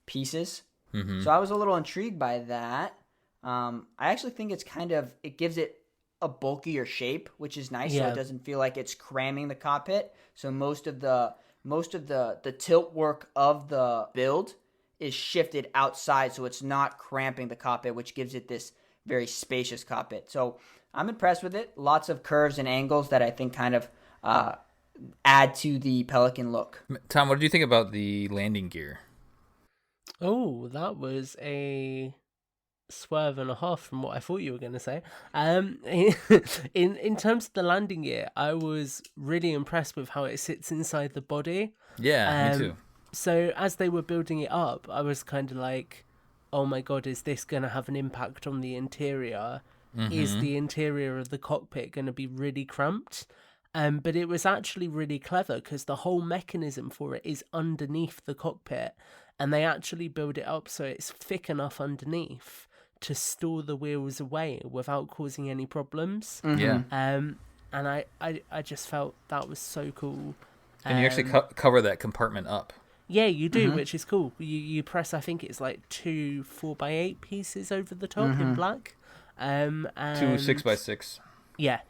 pieces. Mm-hmm. So I was a little intrigued by that. I actually think it gives it a bulkier shape, which is nice. So it doesn't feel like it's cramming the cockpit. So most of the tilt work of the build is shifted outside, so it's not cramping the cockpit, which gives it this very spacious cockpit. So I'm impressed with it. Lots of curves and angles that I think kind of add to the Pelican look. Tom, what did you think about the landing gear? Oh, that was a swerve and a half from what I thought you were going to say. In terms of the landing gear, I was really impressed with how it sits inside the body. Yeah, me too. So as they were building it up, I was kind of like, oh my god, is this going to have an impact on the interior? Is the interior of the cockpit going to be really cramped? But it was actually really clever because the whole mechanism for it is underneath the cockpit, and they actually build it up so it's thick enough underneath to store the wheels away without causing any problems. Yeah. And I just felt that was so cool. And you actually cover that compartment up. Yeah, you do, which is cool. You press, I think it's like 2 4x8 pieces over the top in black. And 2 6x6. Yeah.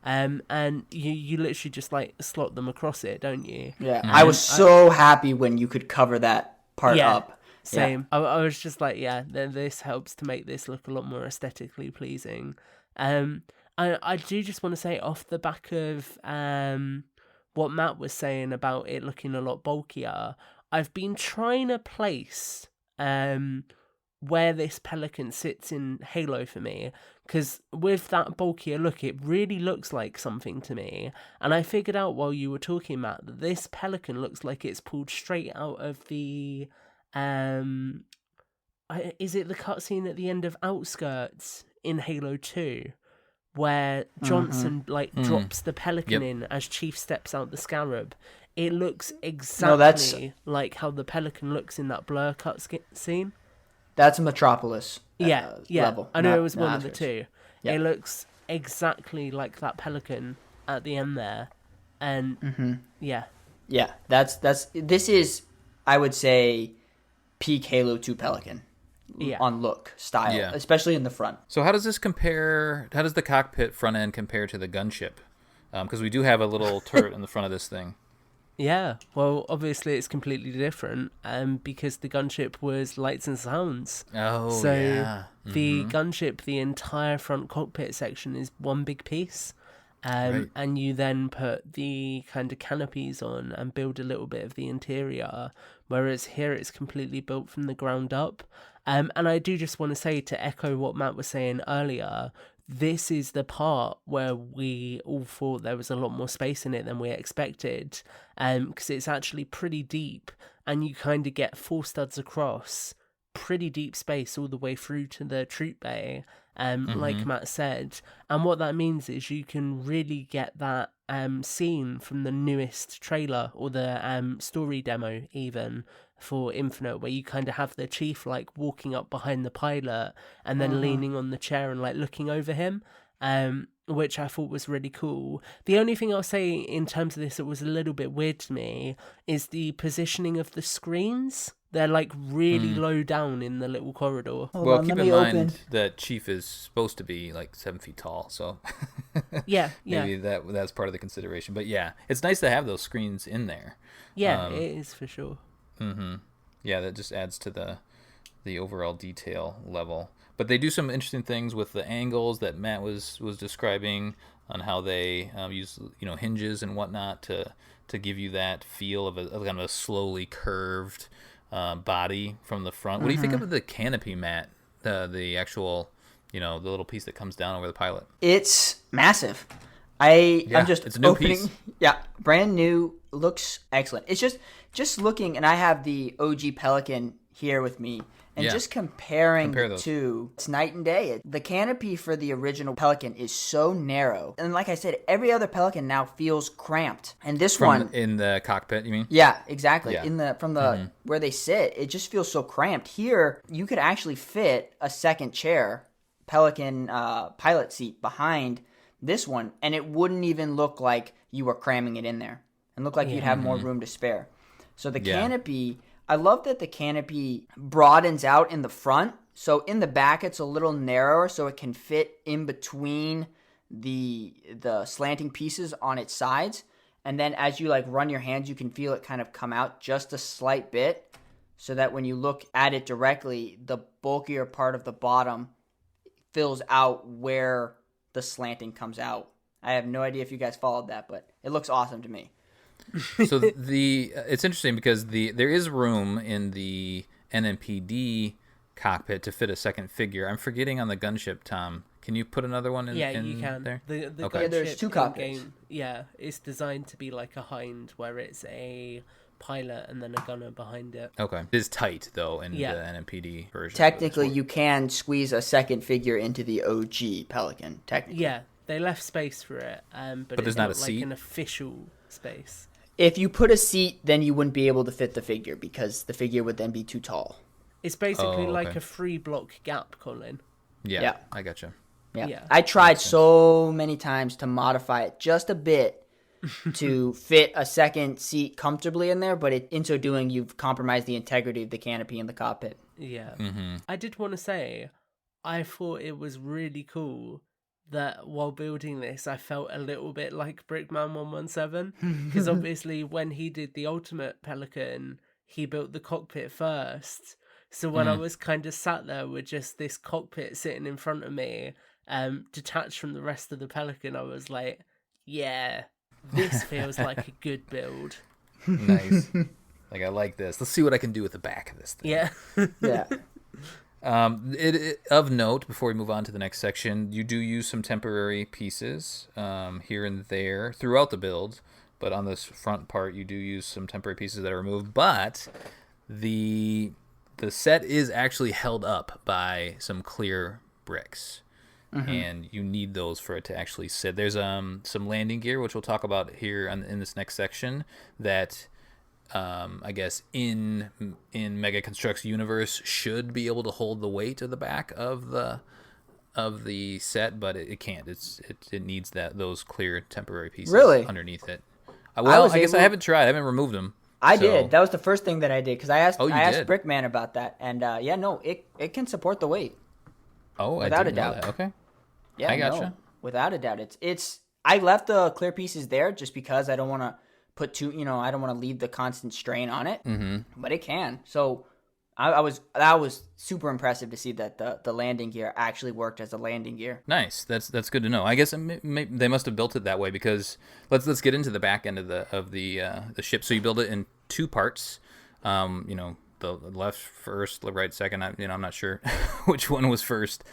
And you literally just like slot them across it, don't you? Yeah. I was so happy when you could cover that part up. Same. Yeah. I was just like, yeah, then this helps to make this look a lot more aesthetically pleasing. I do just want to say off the back of what Matt was saying about it looking a lot bulkier, I've been trying to place where this Pelican sits in Halo for me, because with that bulkier look, it really looks like something to me. And I figured out while you were talking, Matt, that this Pelican looks like it's pulled straight out of the is it the cutscene at the end of Outskirts in Halo 2? Where Johnson drops the Pelican in as Chief steps out the Scarab. It looks exactly like how the Pelican looks in that blur cut scene. That's Metropolis. Level. I know it was one of the Oscars. two. Yep. It looks exactly like that Pelican at the end there, and yeah, this is, I would say, peak Halo 2 Pelican. On look, style, especially in the front. So how does this compare? How does the cockpit front end compare to the gunship? Because we do have a little turret in the front of this thing. Yeah, well, obviously it's completely different, because the gunship was lights and sounds. Oh, so yeah. The gunship, the entire front cockpit section is one big piece. Right. And you then put the kind of canopies on and build a little bit of the interior, whereas here it's completely built from the ground up. And I do just want to say, to echo what Matt was saying earlier, this is the part where we all thought there was a lot more space in it than we expected, because it's actually pretty deep, and you kind of get 4 studs across, pretty deep space all the way through to the troop bay, like Matt said. And what that means is you can really get that scene from the newest trailer, or the story demo even, for Infinite, where you kind of have the Chief like walking up behind the pilot and then leaning on the chair and like looking over him, which I thought was really cool. The only thing I'll say in terms of this that was a little bit weird to me is the positioning of the screens. They're like really low down in the little corridor. Well, keep in mind that Chief is supposed to be like 7 feet tall, so maybe that's part of the consideration. But yeah, it's nice to have those screens in there. Yeah, it is for sure. Yeah, that just adds to the overall detail level. But they do some interesting things with the angles that Matt was describing, on how they use hinges and whatnot to give you that feel of a kind of a slowly curved body from the front. What do you think of the canopy, Matt? The actual the little piece that comes down over the pilot. It's massive. I'm just it's a new opening. piece. Yeah, brand new. Looks excellent. It's just looking, and I have the OG Pelican here with me, and just comparing the two, it's night and day. The canopy for the original Pelican is so narrow, and like I said, every other Pelican now feels cramped, and this one in the cockpit, you mean? Yeah, exactly. Yeah. From the where they sit, it just feels so cramped. Here, you could actually fit a second chair, Pelican pilot seat behind this one, and it wouldn't even look like you were cramming it in there, and look like you'd have more room to spare. So the canopy, I love that the canopy broadens out in the front. So in the back, it's a little narrower, so it can fit in between the slanting pieces on its sides. And then as you like run your hands, you can feel it kind of come out just a slight bit, so that when you look at it directly, the bulkier part of the bottom fills out where the slanting comes out. I have no idea if you guys followed that, but it looks awesome to me. So it's interesting because there is room in the NMPD cockpit to fit a second figure. I'm forgetting on the gunship, Tom. Can you put another one in, Yeah, you can. there? The Okay. Yeah, there's gunship two cockpits. in-game, yeah, it's designed to be like a hind, where it's a pilot and then a gunner behind it. Okay. It is tight, though, in Yeah. the NMPD version. Technically, you can squeeze a second figure into the OG Pelican, technically. Yeah, they left space for it, but there's it's not not a like seat? an official space. If you put a seat, then you wouldn't be able to fit the figure because the figure would then be too tall. It's basically like okay. a 3-block gap, Colin. Yeah, I gotcha. Yeah. I tried so many times to modify it just a bit to fit a second seat comfortably in there, but in so doing, you've compromised the integrity of the canopy in the cockpit. Yeah. I did want to say, I thought it was really cool that while building this, I felt a little bit like Brickman 117, because obviously when he did the Ultimate Pelican, he built the cockpit first. So when I was kind of sat there with just this cockpit sitting in front of me, detached from the rest of the Pelican, I was like, yeah, this feels like a good build. Nice. Like, I like this. Let's see what I can do with the back of this thing. Yeah. Yeah. Of note, before we move on to the next section, you do use some temporary pieces here and there throughout the build, but on this front part, you do use some temporary pieces that are removed. But the set is actually held up by some clear bricks, and you need those for it to actually sit. There's some landing gear, which we'll talk about here in this next section, that I guess in Mega Construx universe should be able to hold the weight of the back of the set, but it can't. It needs those clear temporary pieces underneath it. Well, I guess I haven't tried. I haven't removed them. I did. That was the first thing that I did because I asked Brickman about that, and it can support the weight. Oh, without I a doubt. That. Okay. Yeah, I gotcha. No, without a doubt. It's. I left the clear pieces there just because I don't want to put I don't want to leave the constant strain on it. But it can. So that was super impressive to see that the landing gear actually worked as a landing gear. Nice. That's good to know. I guess they must have built it that way because let's get into the back end of the ship. So you build it in two parts. The left first, the right second. I'm not sure which one was first,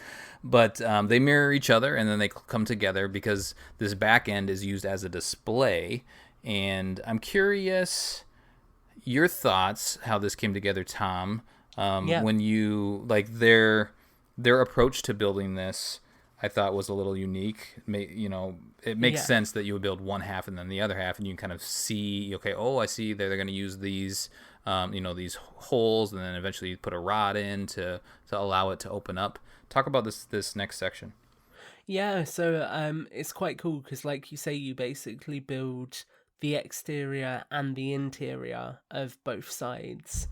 but they mirror each other and then they come together because this back end is used as a display. And I'm curious your thoughts how this came together, Tom. When you their approach to building this, I thought was a little unique. It makes sense that you would build one half and then the other half, and you can kind of see, I see they're going to use these, these holes, and then eventually you put a rod in to allow it to open up. Talk about this next section. Yeah, so it's quite cool because, like you say, you basically build the exterior and the interior of both sides.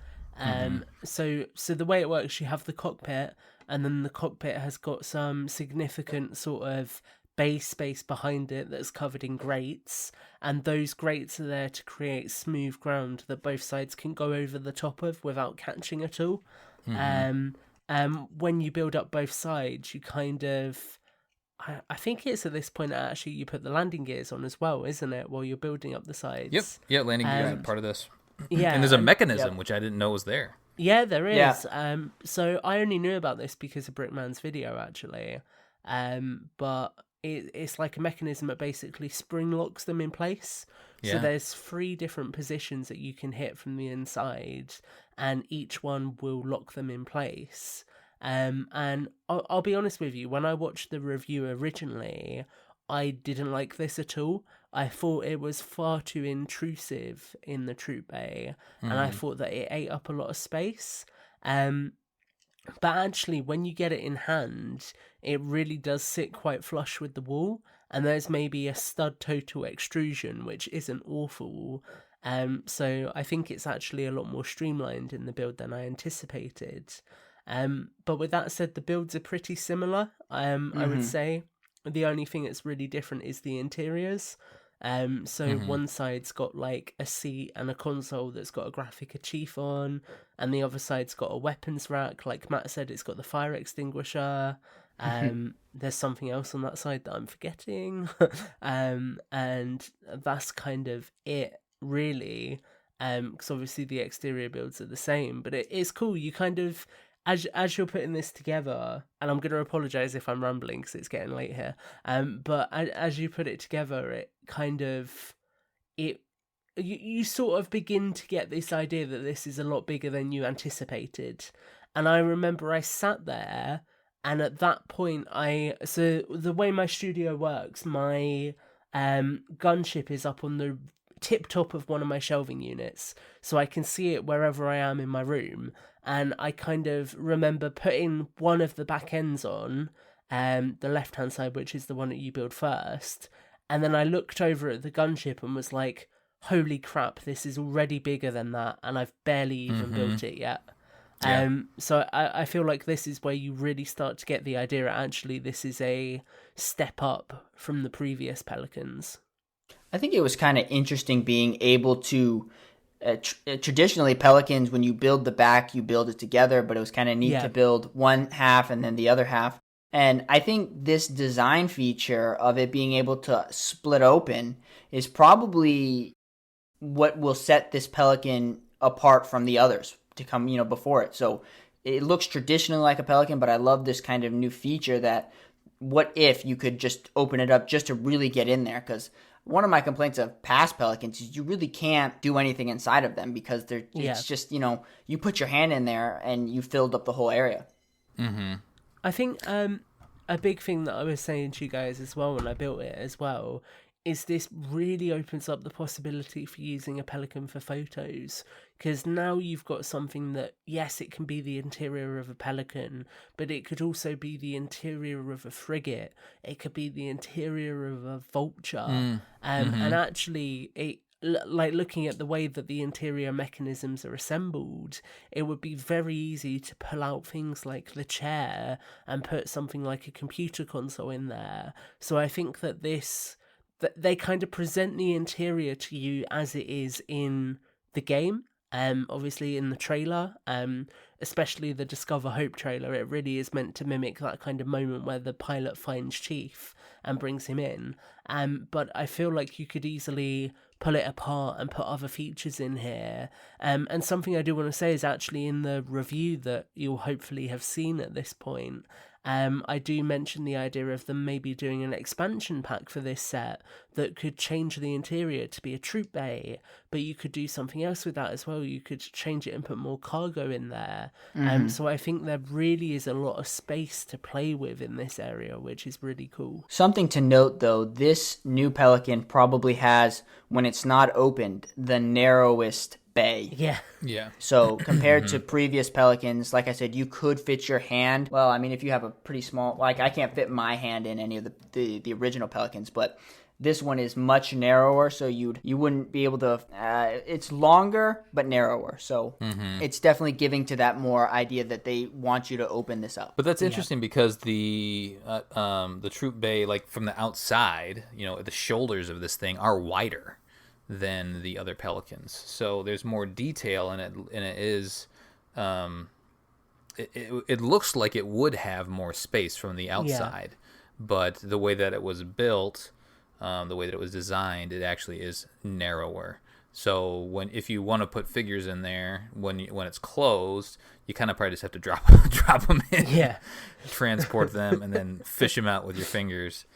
So the way it works, you have the cockpit, and then the cockpit has got some significant sort of bay space behind it that's covered in grates, and those grates are there to create smooth ground that both sides can go over the top of without catching at all. When you build up both sides, you kind of... I think it's at this point that actually you put the landing gears on as well, isn't it, while you're building up the sides? Yep. Yeah, landing gears are part of this. Yeah, and there's a mechanism, which I didn't know was there. Yeah, there is. Yeah. So I only knew about this because of Brickman's video, actually. But it's like a mechanism that basically spring locks them in place. Yeah. So there's 3 different positions that you can hit from the inside, and each one will lock them in place. And I'll be honest with you, when I watched the review originally, I didn't like this at all. I thought it was far too intrusive in the troop bay, and I thought that it ate up a lot of space. But actually, when you get it in hand, it really does sit quite flush with the wall, and there's maybe a stud total extrusion, which isn't awful. So I think it's actually a lot more streamlined in the build than I anticipated. But with that said, the builds are pretty similar, I would say. The only thing that's really different is the interiors. One side's got like a seat and a console that's got a graphic achieve on, and the other side's got a weapons rack. Like Matt said, it's got the fire extinguisher. There's something else on that side that I'm forgetting. And that's kind of it, really. because obviously the exterior builds are the same. But it's cool. You kind of, as you're putting this together, and I'm going to apologize if I'm rambling because it's getting late here. But as you put it together, it kind of you sort of begin to get this idea that this is a lot bigger than you anticipated. And I remember I sat there, and at that point, so the way my studio works, my gunship is up on the tip top of one of my shelving units, so I can see it wherever I am in my room. And I kind of remember putting one of the back ends on, the left hand side, which is the one that you build first. And then I looked over at the gunship and was like, holy crap, this is already bigger than that, and I've barely even built it yet. Yeah. So I feel like this is where you really start to get the idea, actually, this is a step up from the previous Pelicans. I think it was kind of interesting being able to, traditionally Pelicans, when you build the back, you build it together, but it was kind of neat to build one half and then the other half. And I think this design feature of it being able to split open is probably what will set this Pelican apart from the others to come, before it. So it looks traditionally like a Pelican, but I love this kind of new feature that what if you could just open it up just to really get in there? Because one of my complaints of past Pelicans is you really can't do anything inside of them because it's just, you put your hand in there and you filled up the whole area. Mm-hmm. I think a big thing that I was saying to you guys as well when I built it as well is this really opens up the possibility for using a Pelican for photos, because now you've got something that, yes, it can be the interior of a Pelican, but it could also be the interior of a frigate, it could be the interior of a vulture, and actually it, like, looking at the way that the interior mechanisms are assembled, it would be very easy to pull out things like the chair and put something like a computer console in there. So I think that they kind of present the interior to you as it is in the game. Obviously in the trailer, especially the Discover Hope trailer, it really is meant to mimic that kind of moment where the pilot finds Chief and brings him in. But I feel like you could easily pull it apart and put other features in here. And something I do want to say is actually in the review that you'll hopefully have seen at this point, I do mention the idea of them maybe doing an expansion pack for this set that could change the interior to be a troop bay, but you could do something else with that as well. You could change it and put more cargo in there. So I think there really is a lot of space to play with in this area, which is really cool. Something to note, though, this new Pelican probably has, when it's not opened, the narrowest bay. Yeah. So compared to previous Pelicans, like I said, you could fit your hand. Well, I mean, if you have a pretty small, like I can't fit my hand in any of the original Pelicans, but this one is much narrower, so you wouldn't be able to. It's longer but narrower, so it's definitely giving to that more idea that they want you to open this up. But that's interesting because the troop bay, like from the outside, the shoulders of this thing are wider than the other Pelicans, so there's more detail in it, and it is it looks like it would have more space from the outside, but the way that it was built, the way that it was designed, it actually is narrower. So if you want to put figures in there when it's closed, you kind of probably just have to drop them in, transport them, and then fish them out with your fingers.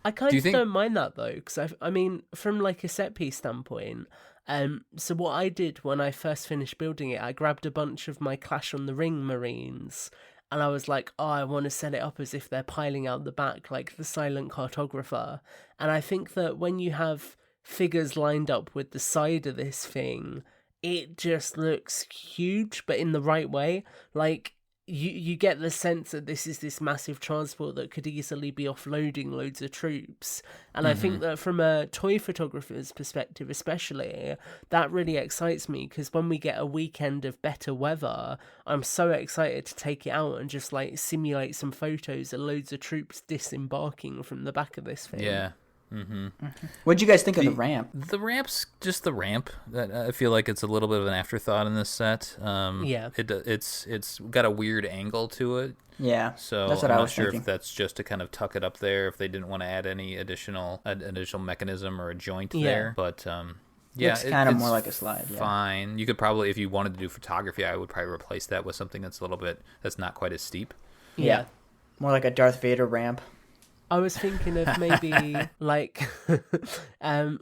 I kind of don't mind that though, because I mean, from like a set piece standpoint, so what I did when I first finished building it, I grabbed a bunch of my Clash on the Ring Marines, and I was like, oh, I want to set it up as if they're piling out the back like the Silent Cartographer. And I think that when you have figures lined up with the side of this thing, it just looks huge, but in the right way. Like, you get the sense that this is this massive transport that could easily be offloading loads of troops. And I think that from a toy photographer's perspective especially, that really excites me, because when we get a weekend of better weather, I'm so excited to take it out and just like simulate some photos of loads of troops disembarking from the back of this thing. Yeah. What'd you guys think of the ramp? The ramp's just the ramp. I feel like it's a little bit of an afterthought in this set. It's got a weird angle to it. Yeah, so that's what I'm I not was sure thinking. if that's just to kind of tuck it up there, if they didn't want to add any additional mechanism or a joint there. But Yeah, Looks kind of it's more like a slide. Yeah. fine. You could probably, if you wanted to do photography, I would probably replace that with something that's not quite as steep. Yeah. More like a Darth Vader ramp. I was thinking of maybe like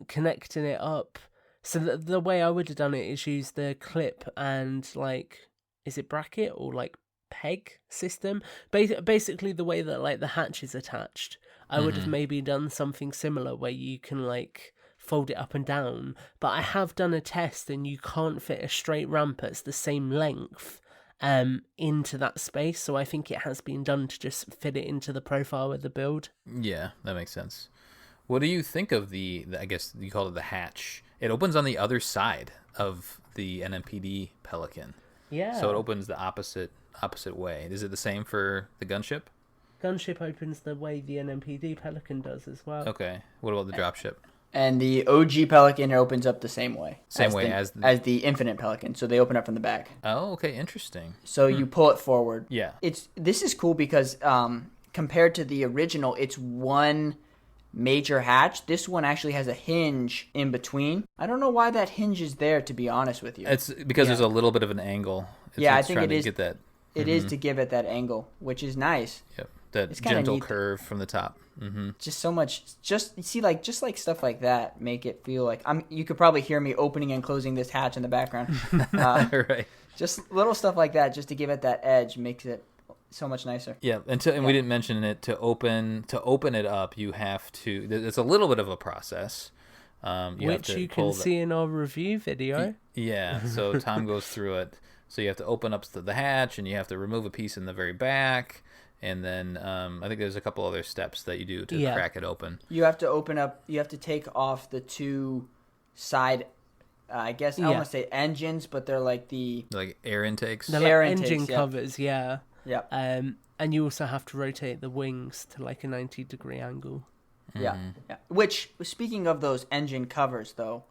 connecting it up. So the way I would have done it is use the clip and like, is it bracket or like peg system? Basically the way that like the hatch is attached. I would have maybe done something similar where you can like fold it up and down. But I have done a test and you can't fit a straight ramp that's the same length into that space. So I think it has been done to just fit it into the profile of the build. Yeah, that makes sense. What do you think of the I guess you call it the hatch? It opens on the other side of the NMPD Pelican. Yeah. So it opens the opposite way. Is it the same for the gunship? Gunship opens the way the NMPD Pelican does as well. Okay. What about the dropship? And the OG Pelican opens up the same way. As the Infinite Pelican. So they open up from the back. Oh, okay, interesting. So you pull it forward. Yeah. This is cool because compared to the original, it's one major hatch. This one actually has a hinge in between. I don't know why that hinge is there, to be honest with you. It's because there's a little bit of an angle. I think it is. Get that. It is to give it that angle, which is nice. Yep. That It's kinda gentle neat. curve from the top. Mm-hmm. Just so much. Just like stuff like that make it feel like you could probably hear me opening and closing this hatch in the background. Right. Just little stuff like that, just to give it that edge, makes it so much nicer. Yeah, and we didn't mention it, to open it up, you have to. It's a little bit of a process. Which you can see in our review video. Yeah, so Tom goes through it. So you have to open up the hatch, and you have to remove a piece in the very back, and then I think there's a couple other steps that you do to crack it open. You have to open up. You have to take off the two side. I guess I don't want to say engines, but they're like like air intakes. They're air like intakes, engine covers, yeah. Yep. And you also have to rotate the wings to like a 90-degree angle. Yeah. Which, speaking of those engine covers, though,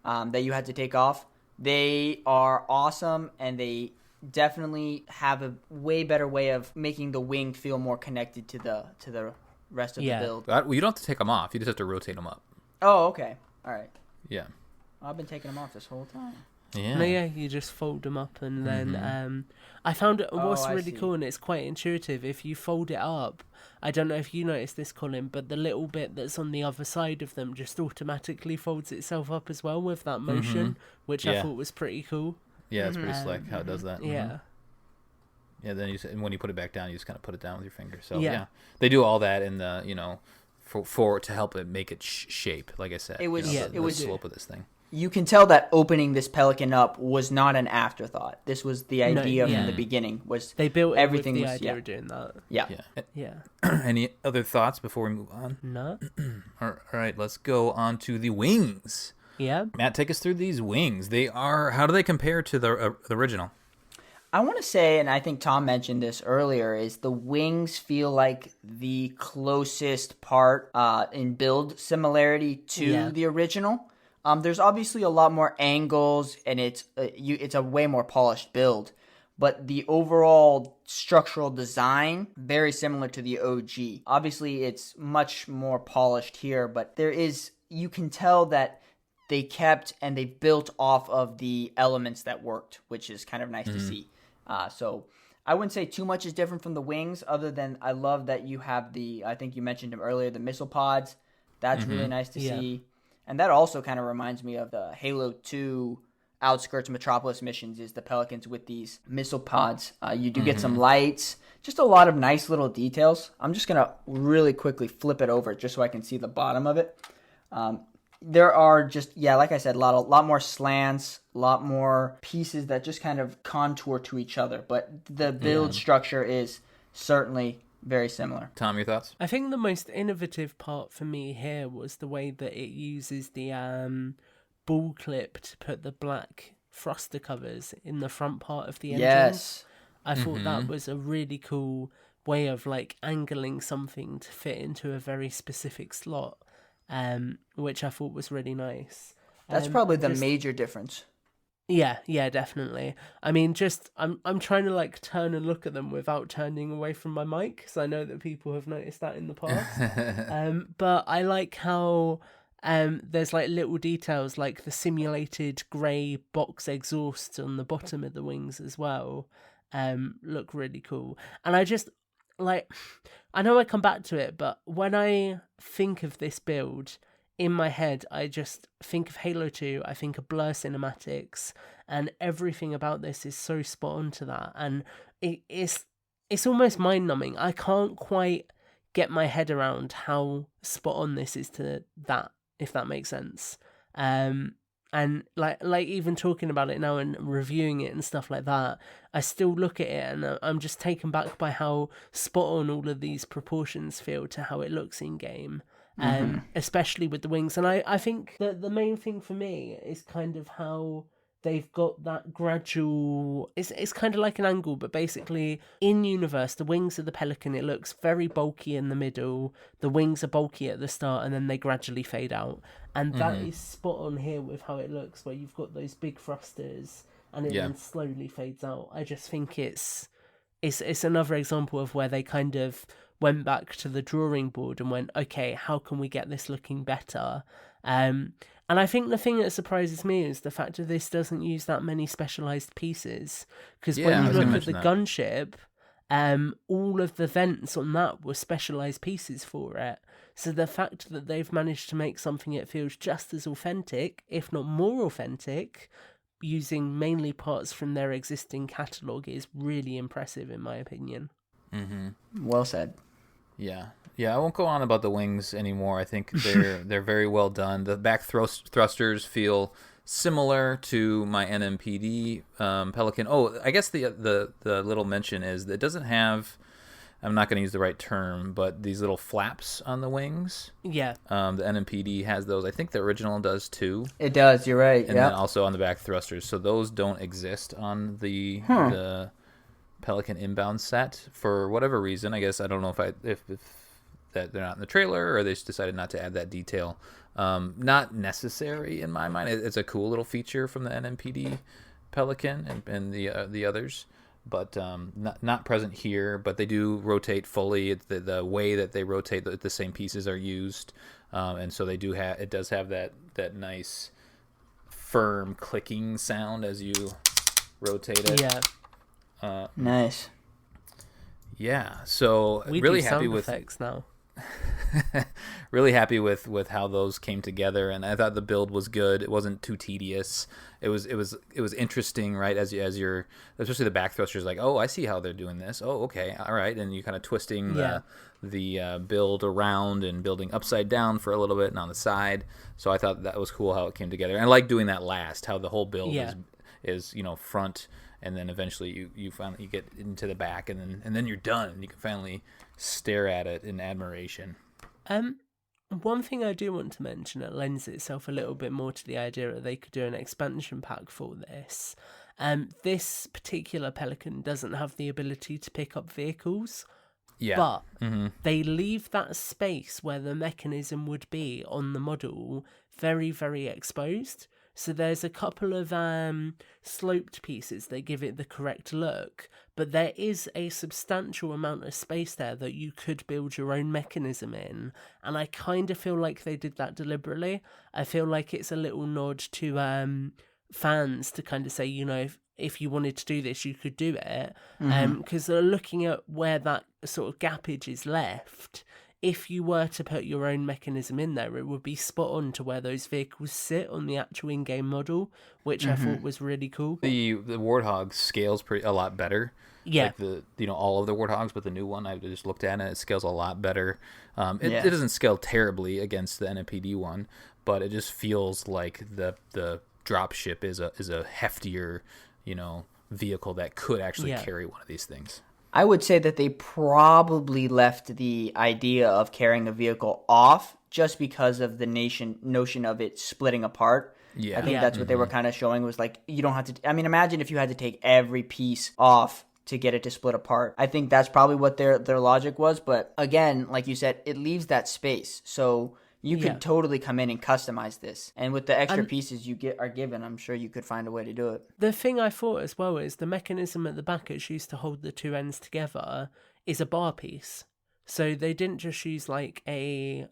that you had to take off, they are awesome, and they definitely have a way better way of making the wing feel more connected to the rest of the build. Well, you don't have to take them off. You just have to rotate them up. Oh, okay. All right. Yeah. I've been taking them off this whole time. Yeah. No, you just fold them up, and then I found it was really see. cool, and it's quite intuitive. If you fold it up, I don't know if you noticed this, Colin, but the little bit that's on the other side of them just automatically folds itself up as well with that motion, which I thought was pretty cool. Yeah, it's pretty slick how it does that. Yeah. Yeah, then and when you put it back down, you just kind of put it down with your finger. So yeah, they do all that in the for to help it make it shape. Like I said, it was the slope of this thing. You can tell that opening this Pelican up was not an afterthought. This was the idea from the beginning. Was they built everything with the was, idea of doing that? Yeah. Any other thoughts before we move on? No. All right, let's go on to the wings. Yeah. Matt, take us through these wings. How do they compare to the original? I want to say, and I think Tom mentioned this earlier, is the wings feel like the closest part in build similarity to the original. There's obviously a lot more angles, and it's a way more polished build. But the overall structural design, very similar to the OG. Obviously, it's much more polished here, but you can tell that they kept and they built off of the elements that worked, which is kind of nice to see. So I wouldn't say too much is different from the wings, other than I love that you have I think you mentioned them earlier, the missile pods. That's really nice to see. And that also kind of reminds me of the Halo 2 Outskirts Metropolis missions, is the Pelicans with these missile pods. You do get some lights, just a lot of nice little details. I'm just going to really quickly flip it over just so I can see the bottom of it. There are just, like I said, a lot more slants, a lot more pieces that just kind of contour to each other. But the build structure is certainly very similar. Tom, your thoughts? I think the most innovative part for me here was the way that it uses the ball clip to put the black thruster covers in the front part of the engines. Yes. I thought that was a really cool way of like angling something to fit into a very specific slot, which I thought was really nice. That's probably the major difference. Yeah, definitely. I mean, I'm trying to like turn and look at them without turning away from my mic, because I know that people have noticed that in the past. But I like how there's like little details like the simulated grey box exhausts on the bottom of the wings as well. Look really cool. And I just like, I know I come back to it, but when I think of this build in my head, I just think of Halo 2, I think of Blur cinematics, and everything about this is so spot on to that. And it's almost mind numbing. I can't quite get my head around how spot on this is to that, if that makes sense. And like even talking about it now and reviewing it and stuff like that, I still look at it and I'm just taken back by how spot on all of these proportions feel to how it looks in game. Especially with the wings. And I think that the main thing for me is kind of how they've got that gradual, it's kind of like an angle, but basically in universe, the wings of the Pelican, it looks very bulky in the middle, the wings are bulky at the start, and then they gradually fade out. And that is spot on here with how it looks, where you've got those big thrusters and it then slowly fades out. I just think it's another example of where they kind of went back to the drawing board and went, okay, how can we get this looking better? And I think the thing that surprises me is the fact that this doesn't use that many specialised pieces. Because when you look at the gunship, all of the vents on that were specialised pieces for it. So the fact that they've managed to make something that feels just as authentic, if not more authentic, using mainly parts from their existing catalogue is really impressive in my opinion. Well said. Yeah, I won't go on about the wings anymore. I think they're very well done. The back thrusters feel similar to my NMPD Pelican. Oh, I guess the little mention is that it doesn't have, I'm not going to use the right term, but these little flaps on the wings. Yeah. The NMPD has those. I think the original does too. It does. You're right. And then also on the back thrusters. So those don't exist on the Pelican Inbound set for whatever reason. I guess I don't know if that they're not in the trailer or they just decided not to add that detail. Not necessary in my mind. It's a cool little feature from the NMPD Pelican and the others, but not present here. But they do rotate fully. It's the way that they rotate, the same pieces are used, and so they do have. It does have that nice firm clicking sound as you rotate it. Yeah. Nice. Yeah, so we really do happy sound with effects now. Really happy with how those came together, and I thought the build was good. It wasn't too tedious. It was interesting, right? As you're, especially the back thrusters, like, oh, I see how they're doing this. Oh, okay, all right, and you kind of twisting the build around and building upside down for a little bit and on the side. So I thought that was cool how it came together. And I like doing that last, how the whole build is front, and then eventually you finally get into the back, and then you're done, and you can finally stare at it in admiration. One thing I do want to mention that lends itself a little bit more to the idea that they could do an expansion pack for this. This particular Pelican doesn't have the ability to pick up vehicles, but they leave that space where the mechanism would be on the model very, very exposed. So there's a couple of sloped pieces that give it the correct look, but there is a substantial amount of space there that you could build your own mechanism in, and I kind of feel like they did that deliberately. I feel like it's a little nod to fans to kind of say, if you wanted to do this, you could do it, because they're looking at where that sort of gappage is left. If you were to put your own mechanism in there, it would be spot on to where those vehicles sit on the actual in-game model, which I thought was really cool. The Warthog scales a lot better. Yeah. Like all of the Warthogs, but the new one I just looked at, and it scales a lot better. It doesn't scale terribly against the NMPD one, but it just feels like the dropship is a heftier, vehicle that could actually carry one of these things. I would say that they probably left the idea of carrying a vehicle off just because of the notion of it splitting apart. Yeah. I think that's what they were kind of showing, was like, you don't have to, imagine if you had to take every piece off to get it to split apart. I think that's probably what their logic was. But again, like you said, it leaves that space. So you could totally come in and customize this. And with the extra pieces you are given, I'm sure you could find a way to do it. The thing I thought as well is the mechanism at the back it's used to hold the two ends together is a bar piece. So they didn't just use like a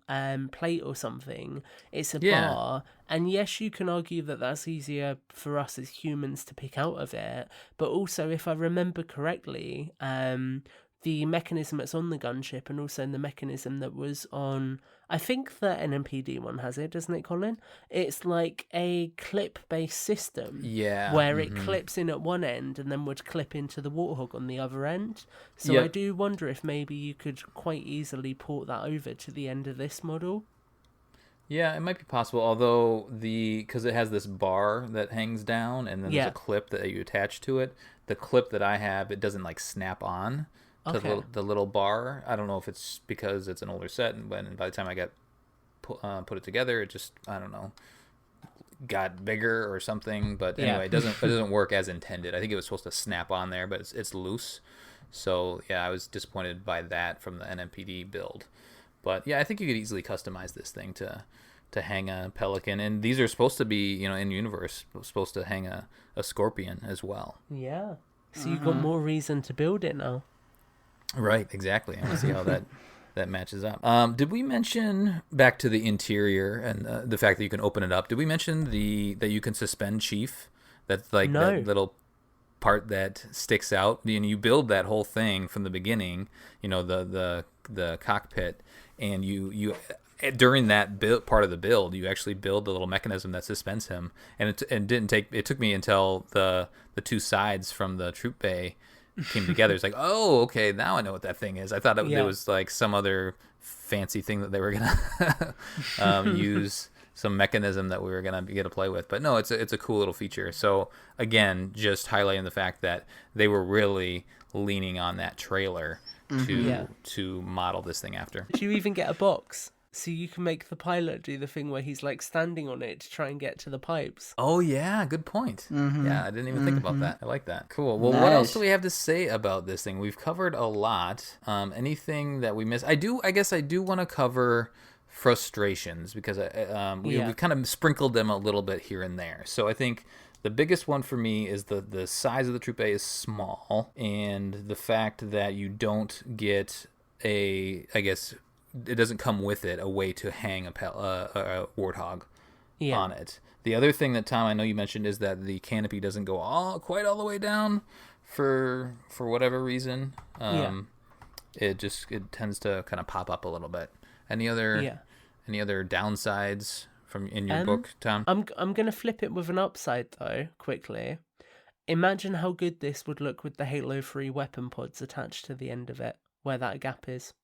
plate or something. It's a Yeah. bar. And yes, you can argue that that's easier for us as humans to pick out of it. But also, if I remember correctly, the mechanism that's on the gunship and also the mechanism that was on, I think the NMPD one has it, doesn't it, Colin? It's like a clip-based system. Yeah. Where it clips in at one end and then would clip into the Warthog on the other end. So Yep. I do wonder if maybe you could quite easily port that over to the end of this model. Yeah, it might be possible, although because it has this bar that hangs down and then there's a clip that you attach to it. The clip that I have, it doesn't like snap on to the little bar. I don't know if it's because it's an older set, and by the time I got put it together, it just, I don't know, got bigger or something. But anyway, it doesn't work as intended. I think it was supposed to snap on there, but it's loose. So yeah, I was disappointed by that from the NMPD build. But yeah, I think you could easily customize this thing to hang a Pelican, and these are supposed to be, in universe, supposed to hang a Scorpion as well. Yeah. So you've got more reason to build it now. Right, exactly. I want to see how that matches up. Did we mention, back to the interior and the fact that you can open it up, did we mention that you can suspend Chief? That's like that little part that sticks out. You build that whole thing from the beginning, the cockpit, and you during that part of the build, you actually build the little mechanism that suspends him, and it took me until the two sides from the troop bay came together. It's like, oh, okay, now I know what that thing is. I thought it was like some other fancy thing that they were gonna use, some mechanism that we were gonna get to play with. But no, it's a cool little feature. So again, just highlighting the fact that they were really leaning on that trailer to model this thing after. Did you even get a box? So you can make the pilot do the thing where he's like standing on it to try and get to the pipes. Oh yeah, good point. Yeah, I didn't even think about that. I like that. Cool. Well, what else do we have to say about this thing? We've covered a lot. Anything that we missed? I guess I do want to cover frustrations, because we kind of sprinkled them a little bit here and there. So I think the biggest one for me is the size of the troop A is small, and the fact that you don't get it doesn't come with it a way to hang a Warthog on it. The other thing that, Tom, I know you mentioned, is that the canopy doesn't go quite all the way down for whatever reason. It tends to kind of pop up a little bit. Any other downsides in your book, Tom? I'm gonna flip it with an upside though, quickly. Imagine how good this would look with the Halo 3 weapon pods attached to the end of it, where that gap is.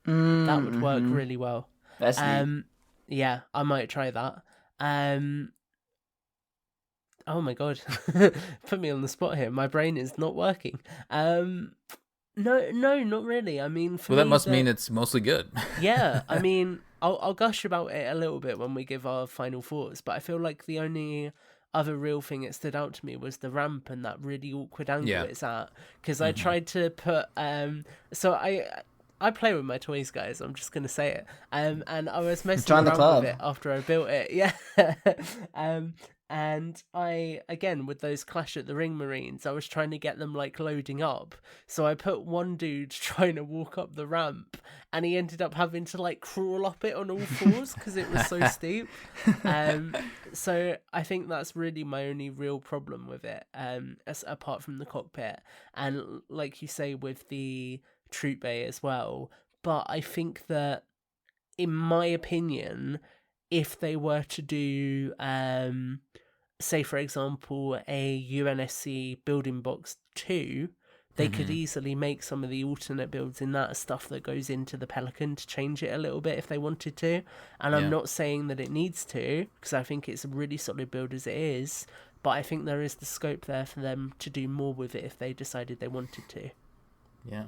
That would work really well. That's neat. Yeah, I might try that. Oh my god, put me on the spot here. My brain is not working. No, not really. I mean, that must mean it's mostly good. Yeah, I mean, I'll gush about it a little bit when we give our final thoughts, but I feel like the only other real thing that stood out to me was the ramp and that really awkward angle it's at. Because I tried to put so I play with my toys, guys. I'm just gonna say it. And I was messing around with it after I built it. Yeah. And I, again, with those Clash at the Ring Marines, I was trying to get them like loading up. So I put one dude trying to walk up the ramp, and he ended up having to like crawl up it on all fours because it was so steep. So I think that's really my only real problem with it, apart from the cockpit. And like you say, with the troop bay as well. But I think that, in my opinion, if they were to do say for example a UNSC building box 2, they could easily make some of the alternate builds in that stuff that goes into the Pelican to change it a little bit if they wanted to. And I'm not saying that it needs to, because I think it's a really solid build as it is, but I think there is the scope there for them to do more with it if they decided they wanted to. Yeah.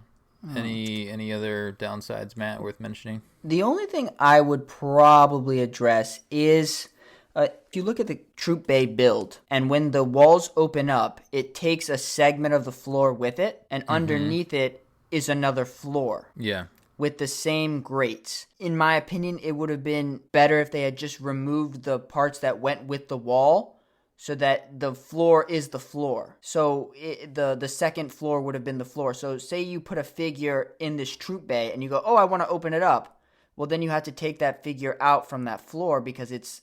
Any other downsides, Matt, worth mentioning? The only thing I would probably address is if you look at the troop bay build, and when the walls open up, it takes a segment of the floor with it, and underneath it is another floor. Yeah. With the same grates. In my opinion, it would have been better if they had just removed the parts that went with the wall, so that the floor is the floor. So the second floor would have been the floor. So say you put a figure in this troop bay and you go, oh, I want to open it up. Well, then you have to take that figure out from that floor because it's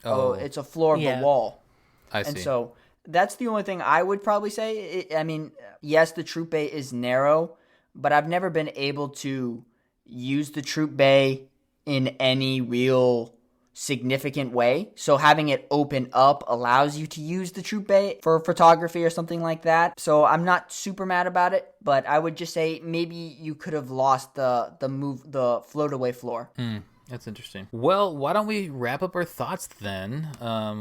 a floor of the wall. I see. And so that's the only thing I would probably say. I mean, yes, the troop bay is narrow, but I've never been able to use the troop bay in any real significant way. So having it open up allows you to use the troop bay for photography or something like that. So I'm not super mad about it, but I would just say maybe you could have lost the float away floor. That's interesting. Well, why don't we wrap up our thoughts then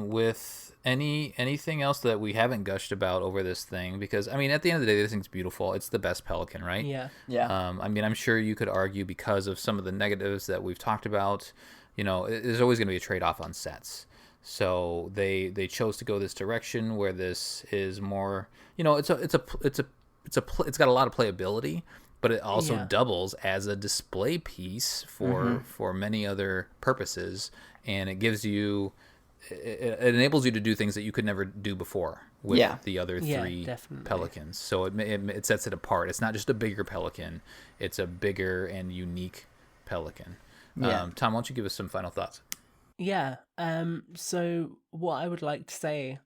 with anything else that we haven't gushed about over this thing? Because, I mean, at the end of the day, this thing's beautiful. It's the best Pelican, right? Yeah. I mean, I'm sure you could argue because of some of the negatives that we've talked about, there's always going to be a trade-off on sets. So they chose to go this direction where this is more, it's got a lot of playability, but it also doubles as a display piece for many other purposes, and it gives you it enables you to do things that you could never do before with the other three Pelicans. So it sets it apart. It's not just a bigger Pelican; it's a bigger and unique Pelican. Tom, why don't you give us some final thoughts? Yeah. So what I would like to say,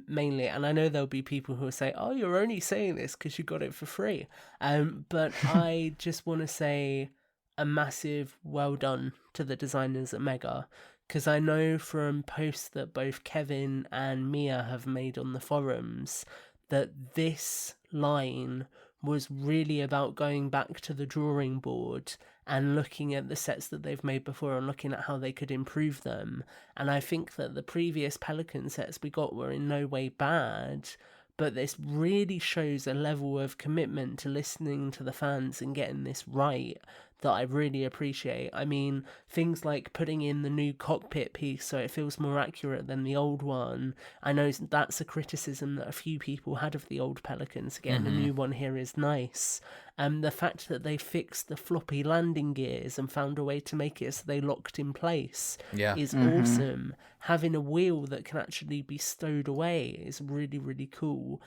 mainly, and I know there'll be people who will say, "Oh, you're only saying this because you got it for free." But I just want to say a massive well done to the designers at Mega, because I know from posts that both Kevin and Mia have made on the forums that this line was really about going back to the drawing board and looking at the sets that they've made before and looking at how they could improve them. And I think that the previous Pelican sets we got were in no way bad, but this really shows a level of commitment to listening to the fans and getting this right that I really appreciate. I mean, things like putting in the new cockpit piece so it feels more accurate than the old one. I know that's a criticism that a few people had of the old Pelicans. Getting a new one here is nice. The fact that they fixed the floppy landing gears and found a way to make it so they locked in place is awesome. Having a wheel that can actually be stowed away is really, really cool.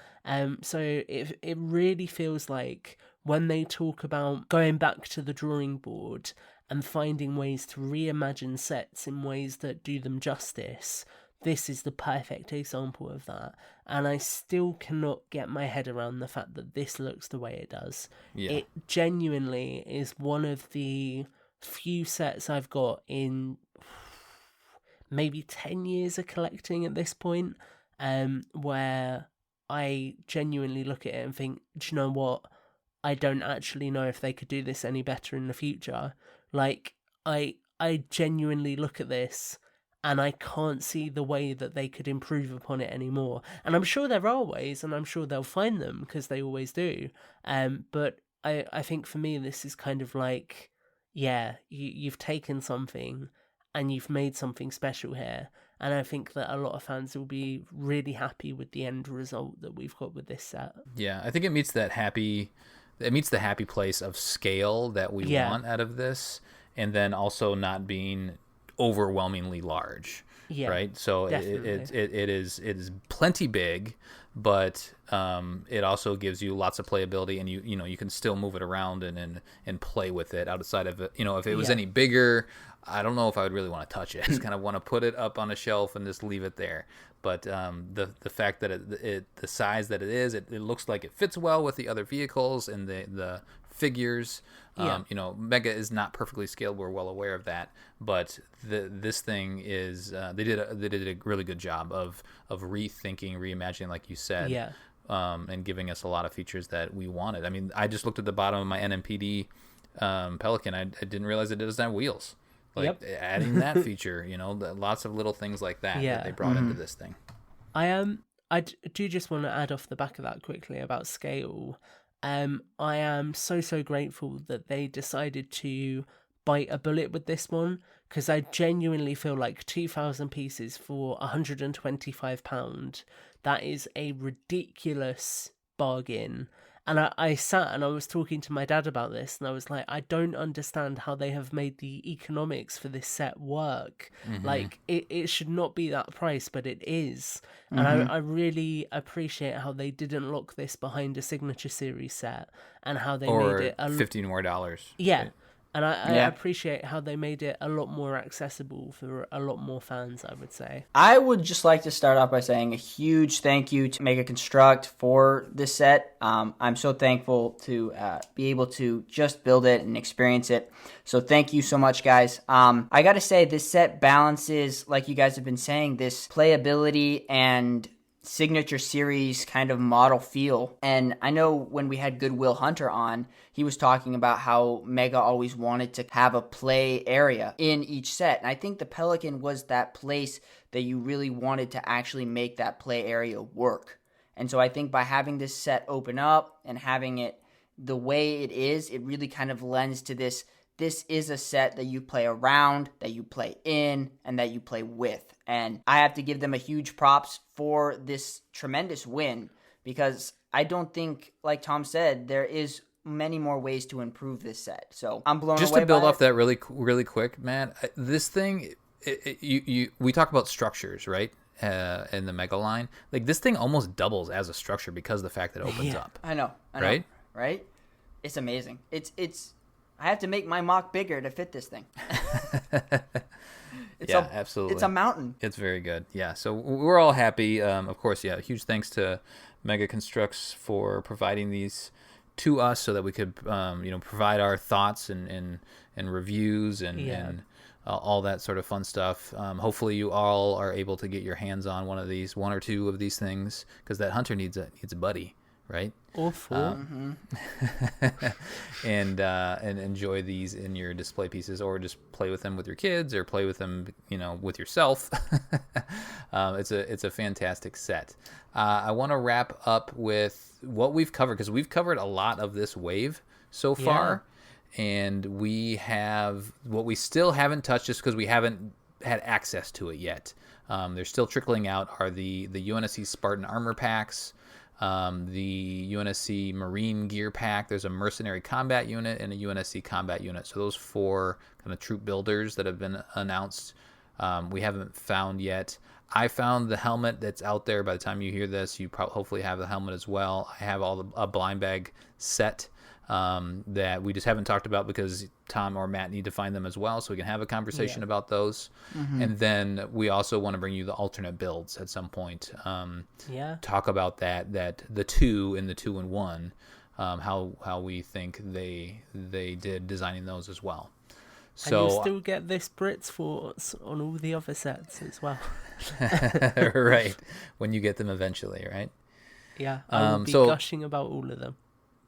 So it really feels like when they talk about going back to the drawing board and finding ways to reimagine sets in ways that do them justice, this is the perfect example of that. And I still cannot get my head around the fact that this looks the way it does. It genuinely is one of the few sets I've got in maybe 10 years of collecting at this point, where I genuinely look at it and think, do you know what? I don't actually know if they could do this any better in the future. Like, I genuinely look at this and I can't see the way that they could improve upon it anymore. And I'm sure there are ways, and I'm sure they'll find them, because they always do. But I think for me, this is kind of like, you've taken something and you've made something special here. And I think that a lot of fans will be really happy with the end result that we've got with this set. Yeah, I think it meets the happy place of scale that we want out of this, and then also not being overwhelmingly large, right? So it is plenty big, but it also gives you lots of playability, and you can still move it around and play with it outside of it. If it was any bigger, I don't know if I would really want to touch it. I just kind of want to put it up on a shelf and just leave it there. But the fact that the size that it is, it looks like it fits well with the other vehicles and the figures. Mega is not perfectly scaled. We're well aware of that. But this thing is they did a really good job of rethinking, reimagining, like you said, and giving us a lot of features that we wanted. I mean, I just looked at the bottom of my NMPD Pelican. I didn't realize it doesn't have wheels. Adding that feature, lots of little things like that that they brought into this thing. I do just want to add off the back of that quickly about scale. I am so grateful that they decided to bite a bullet with this one, because I genuinely feel like 2,000 pieces for £125, that is a ridiculous bargain. And I sat and I was talking to my dad about this, and I was like, I don't understand how they have made the economics for this set work. Like, it should not be that price, but it is. And I really appreciate how they didn't lock this behind a Signature Series set, and how they made Or it $15 more. Yeah. Right? And I Yeah. appreciate how they made it a lot more accessible for a lot more fans, I would say. I would just like to start off by saying a huge thank you to Mega Construct for this set. I'm so thankful to be able to just build it and experience it. So thank you so much, guys. I got to say, this set balances, like you guys have been saying, this playability and Signature Series kind of model feel. And I know when we had Goodwill Hunter on, he was talking about how Mega always wanted to have a play area in each set. And I think the Pelican was that place that you really wanted to actually make that play area work. And so I think by having this set open up and having it the way it is, it really kind of lends to this. This is a set that you play around, that you play in, and that you play with. And I have to give them a huge props for this tremendous win, because I don't think, like Tom said, there is many more ways to improve this set. So I'm blown away. Just to build off that really quick, Matt, this thing, we talk about structures, right? In the Mega line, like this thing almost doubles as a structure because of the fact that it opens up. I know. Right? It's amazing. It's. I have to make my mock bigger to fit this thing. Absolutely. It's a mountain. It's very good. Yeah, so we're all happy. Of course, yeah, huge thanks to Mega Construx for providing these to us so that we could, provide our thoughts and reviews and all that sort of fun stuff. Hopefully you all are able to get your hands on one or two of these things, because that hunter needs a buddy, right? Or four. And enjoy these in your display pieces, or just play with them with your kids, or play with them, with yourself. It's a fantastic set. I want to wrap up with what we've covered, because we've covered a lot of this wave so far, and we have what we still haven't touched, just because we haven't had access to it yet. They're still trickling out are the UNSC Spartan armor packs. The UNSC Marine Gear Pack. There's a Mercenary Combat Unit and a UNSC Combat Unit. So those 4 kind of troop builders that have been announced, we haven't found yet. I found the helmet that's out there. By the time you hear this, you hopefully have the helmet as well. I have a blind bag set that we just haven't talked about because Tom or Matt need to find them as well, so we can have a conversation about those. And then we also want to bring you the alternate builds at some point. Talk about that the 2 and the 2 and 1, how we think they did designing those as well. So and you still get this Brits Force on all the other sets as well. Right, when you get them eventually, right? Yeah, I will be gushing about all of them.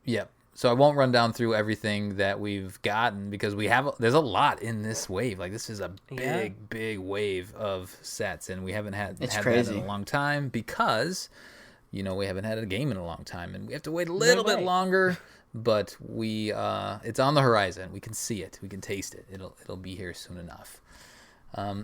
Yep. So I won't run down through everything that we've gotten, because there's a lot in this wave. Like, this is a big wave of sets, and we haven't had that in a long time, because we haven't had a game in a long time, and we have to wait a little bit longer. But it's on the horizon. We can see it. We can taste it. It'll be here soon enough.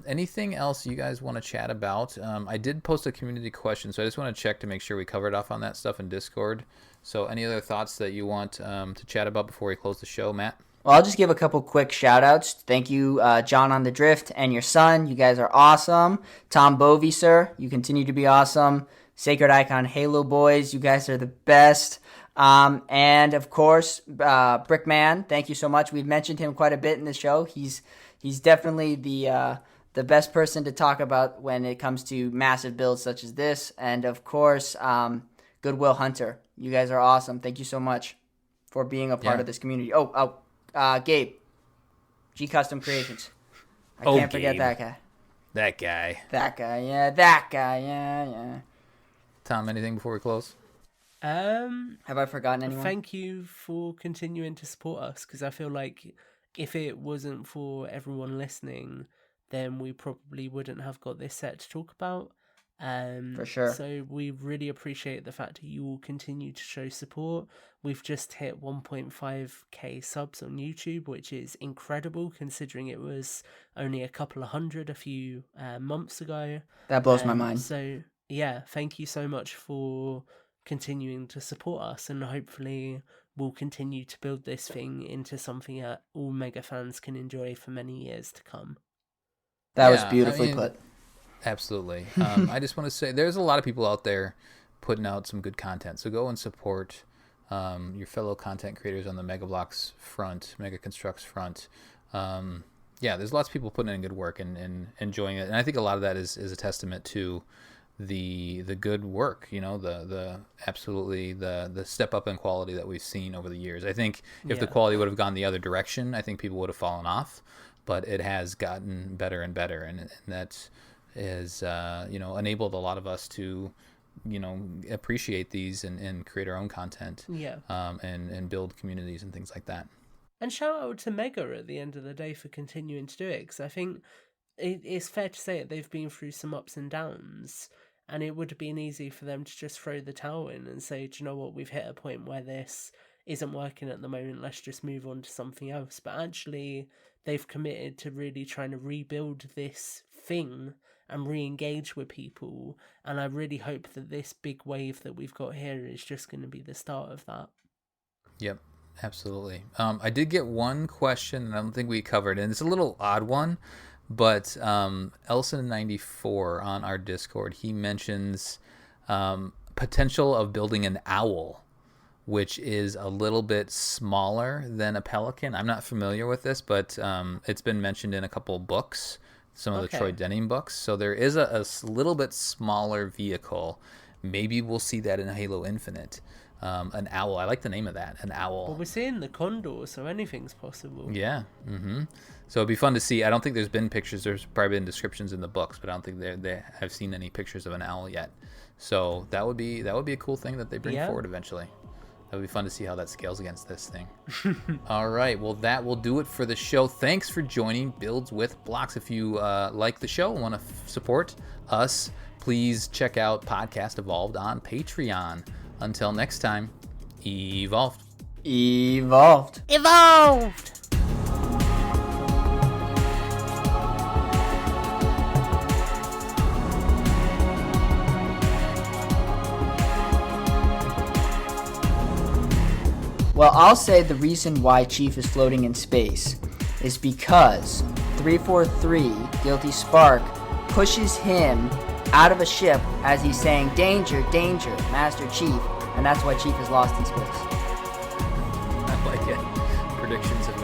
Anything else you guys want to chat about? I did post a community question, so I just want to check to make sure we covered off on that stuff in Discord. So any other thoughts that you want to chat about before we close the show, Matt? Well, I'll just give a couple quick shout-outs. Thank you, John on the Drift and your son. You guys are awesome. Tom Bovey, sir, you continue to be awesome. Sacred Icon Halo Boys, you guys are the best. And, of course, Brickman, thank you so much. We've mentioned him quite a bit in the show. He's definitely the best person to talk about when it comes to massive builds such as this. And, of course, Goodwill Hunter. You guys are awesome. Thank you so much for being a part of this community. Gabe, G Custom Creations. I can't forget that guy. That guy. That guy, yeah. Tom, anything before we close? Have I forgotten anyone? Thank you for continuing to support us, because I feel like if it wasn't for everyone listening, then we probably wouldn't have got this set to talk about. For sure. So we really appreciate the fact that you all continue to show support. We've just hit 1.5k subs on YouTube, which is incredible considering it was only a couple of hundred a few months ago. That blows my mind. So yeah, thank you so much for continuing to support us, and hopefully we'll continue to build this thing into something that all Mega fans can enjoy for many years to come. That was beautifully put. Absolutely. I just want to say there's a lot of people out there putting out some good content. So go and support your fellow content creators on the Mega Construx front. There's lots of people putting in good work and enjoying it. And I think a lot of that is a testament to the good work, the absolutely the step up in quality that we've seen over the years. I think if the quality would have gone the other direction, I think people would have fallen off, but it has gotten better and better, and that has enabled a lot of us to appreciate these and create our own content, and build communities and things like that. And shout out to Mega at the end of the day for continuing to do it, because I think it's fair to say that they've been through some ups and downs, and it would have been easy for them to just throw the towel in and say, do you know what, we've hit a point where this isn't working at the moment, let's just move on to something else. But actually, they've committed to really trying to rebuild this thing and re-engage with people, and I really hope that this big wave that we've got here is just going to be the start of that. Yep, absolutely. I did get one question that I don't think we covered, and it's a little odd one, but Elson94 on our Discord, he mentions potential of building an owl, which is a little bit smaller than a Pelican. I'm not familiar with this, but it's been mentioned in a couple of books, some of the Troy Denning books. So there is a little bit smaller vehicle. Maybe we'll see that in Halo Infinite. An owl. I like the name of that, an owl. Well, we're seeing the condor, so anything's possible. Yeah. So it'd be fun to see. I don't think there's been pictures. There's probably been descriptions in the books, but I don't think they have seen any pictures of an owl yet. So that would be a cool thing that they bring forward eventually. That would be fun to see how that scales against this thing. All right. Well, that will do it for the show. Thanks for joining Builds with Blocks. If you like the show and want to support us, please check out Podcast Evolved on Patreon. Until next time, evolved. Evolved. Evolved! Well, I'll say the reason why Chief is floating in space is because 343, Guilty Spark, pushes him out of a ship as he's saying, "Danger, danger, Master Chief," and that's why Chief is lost in space. I like it. Predictions have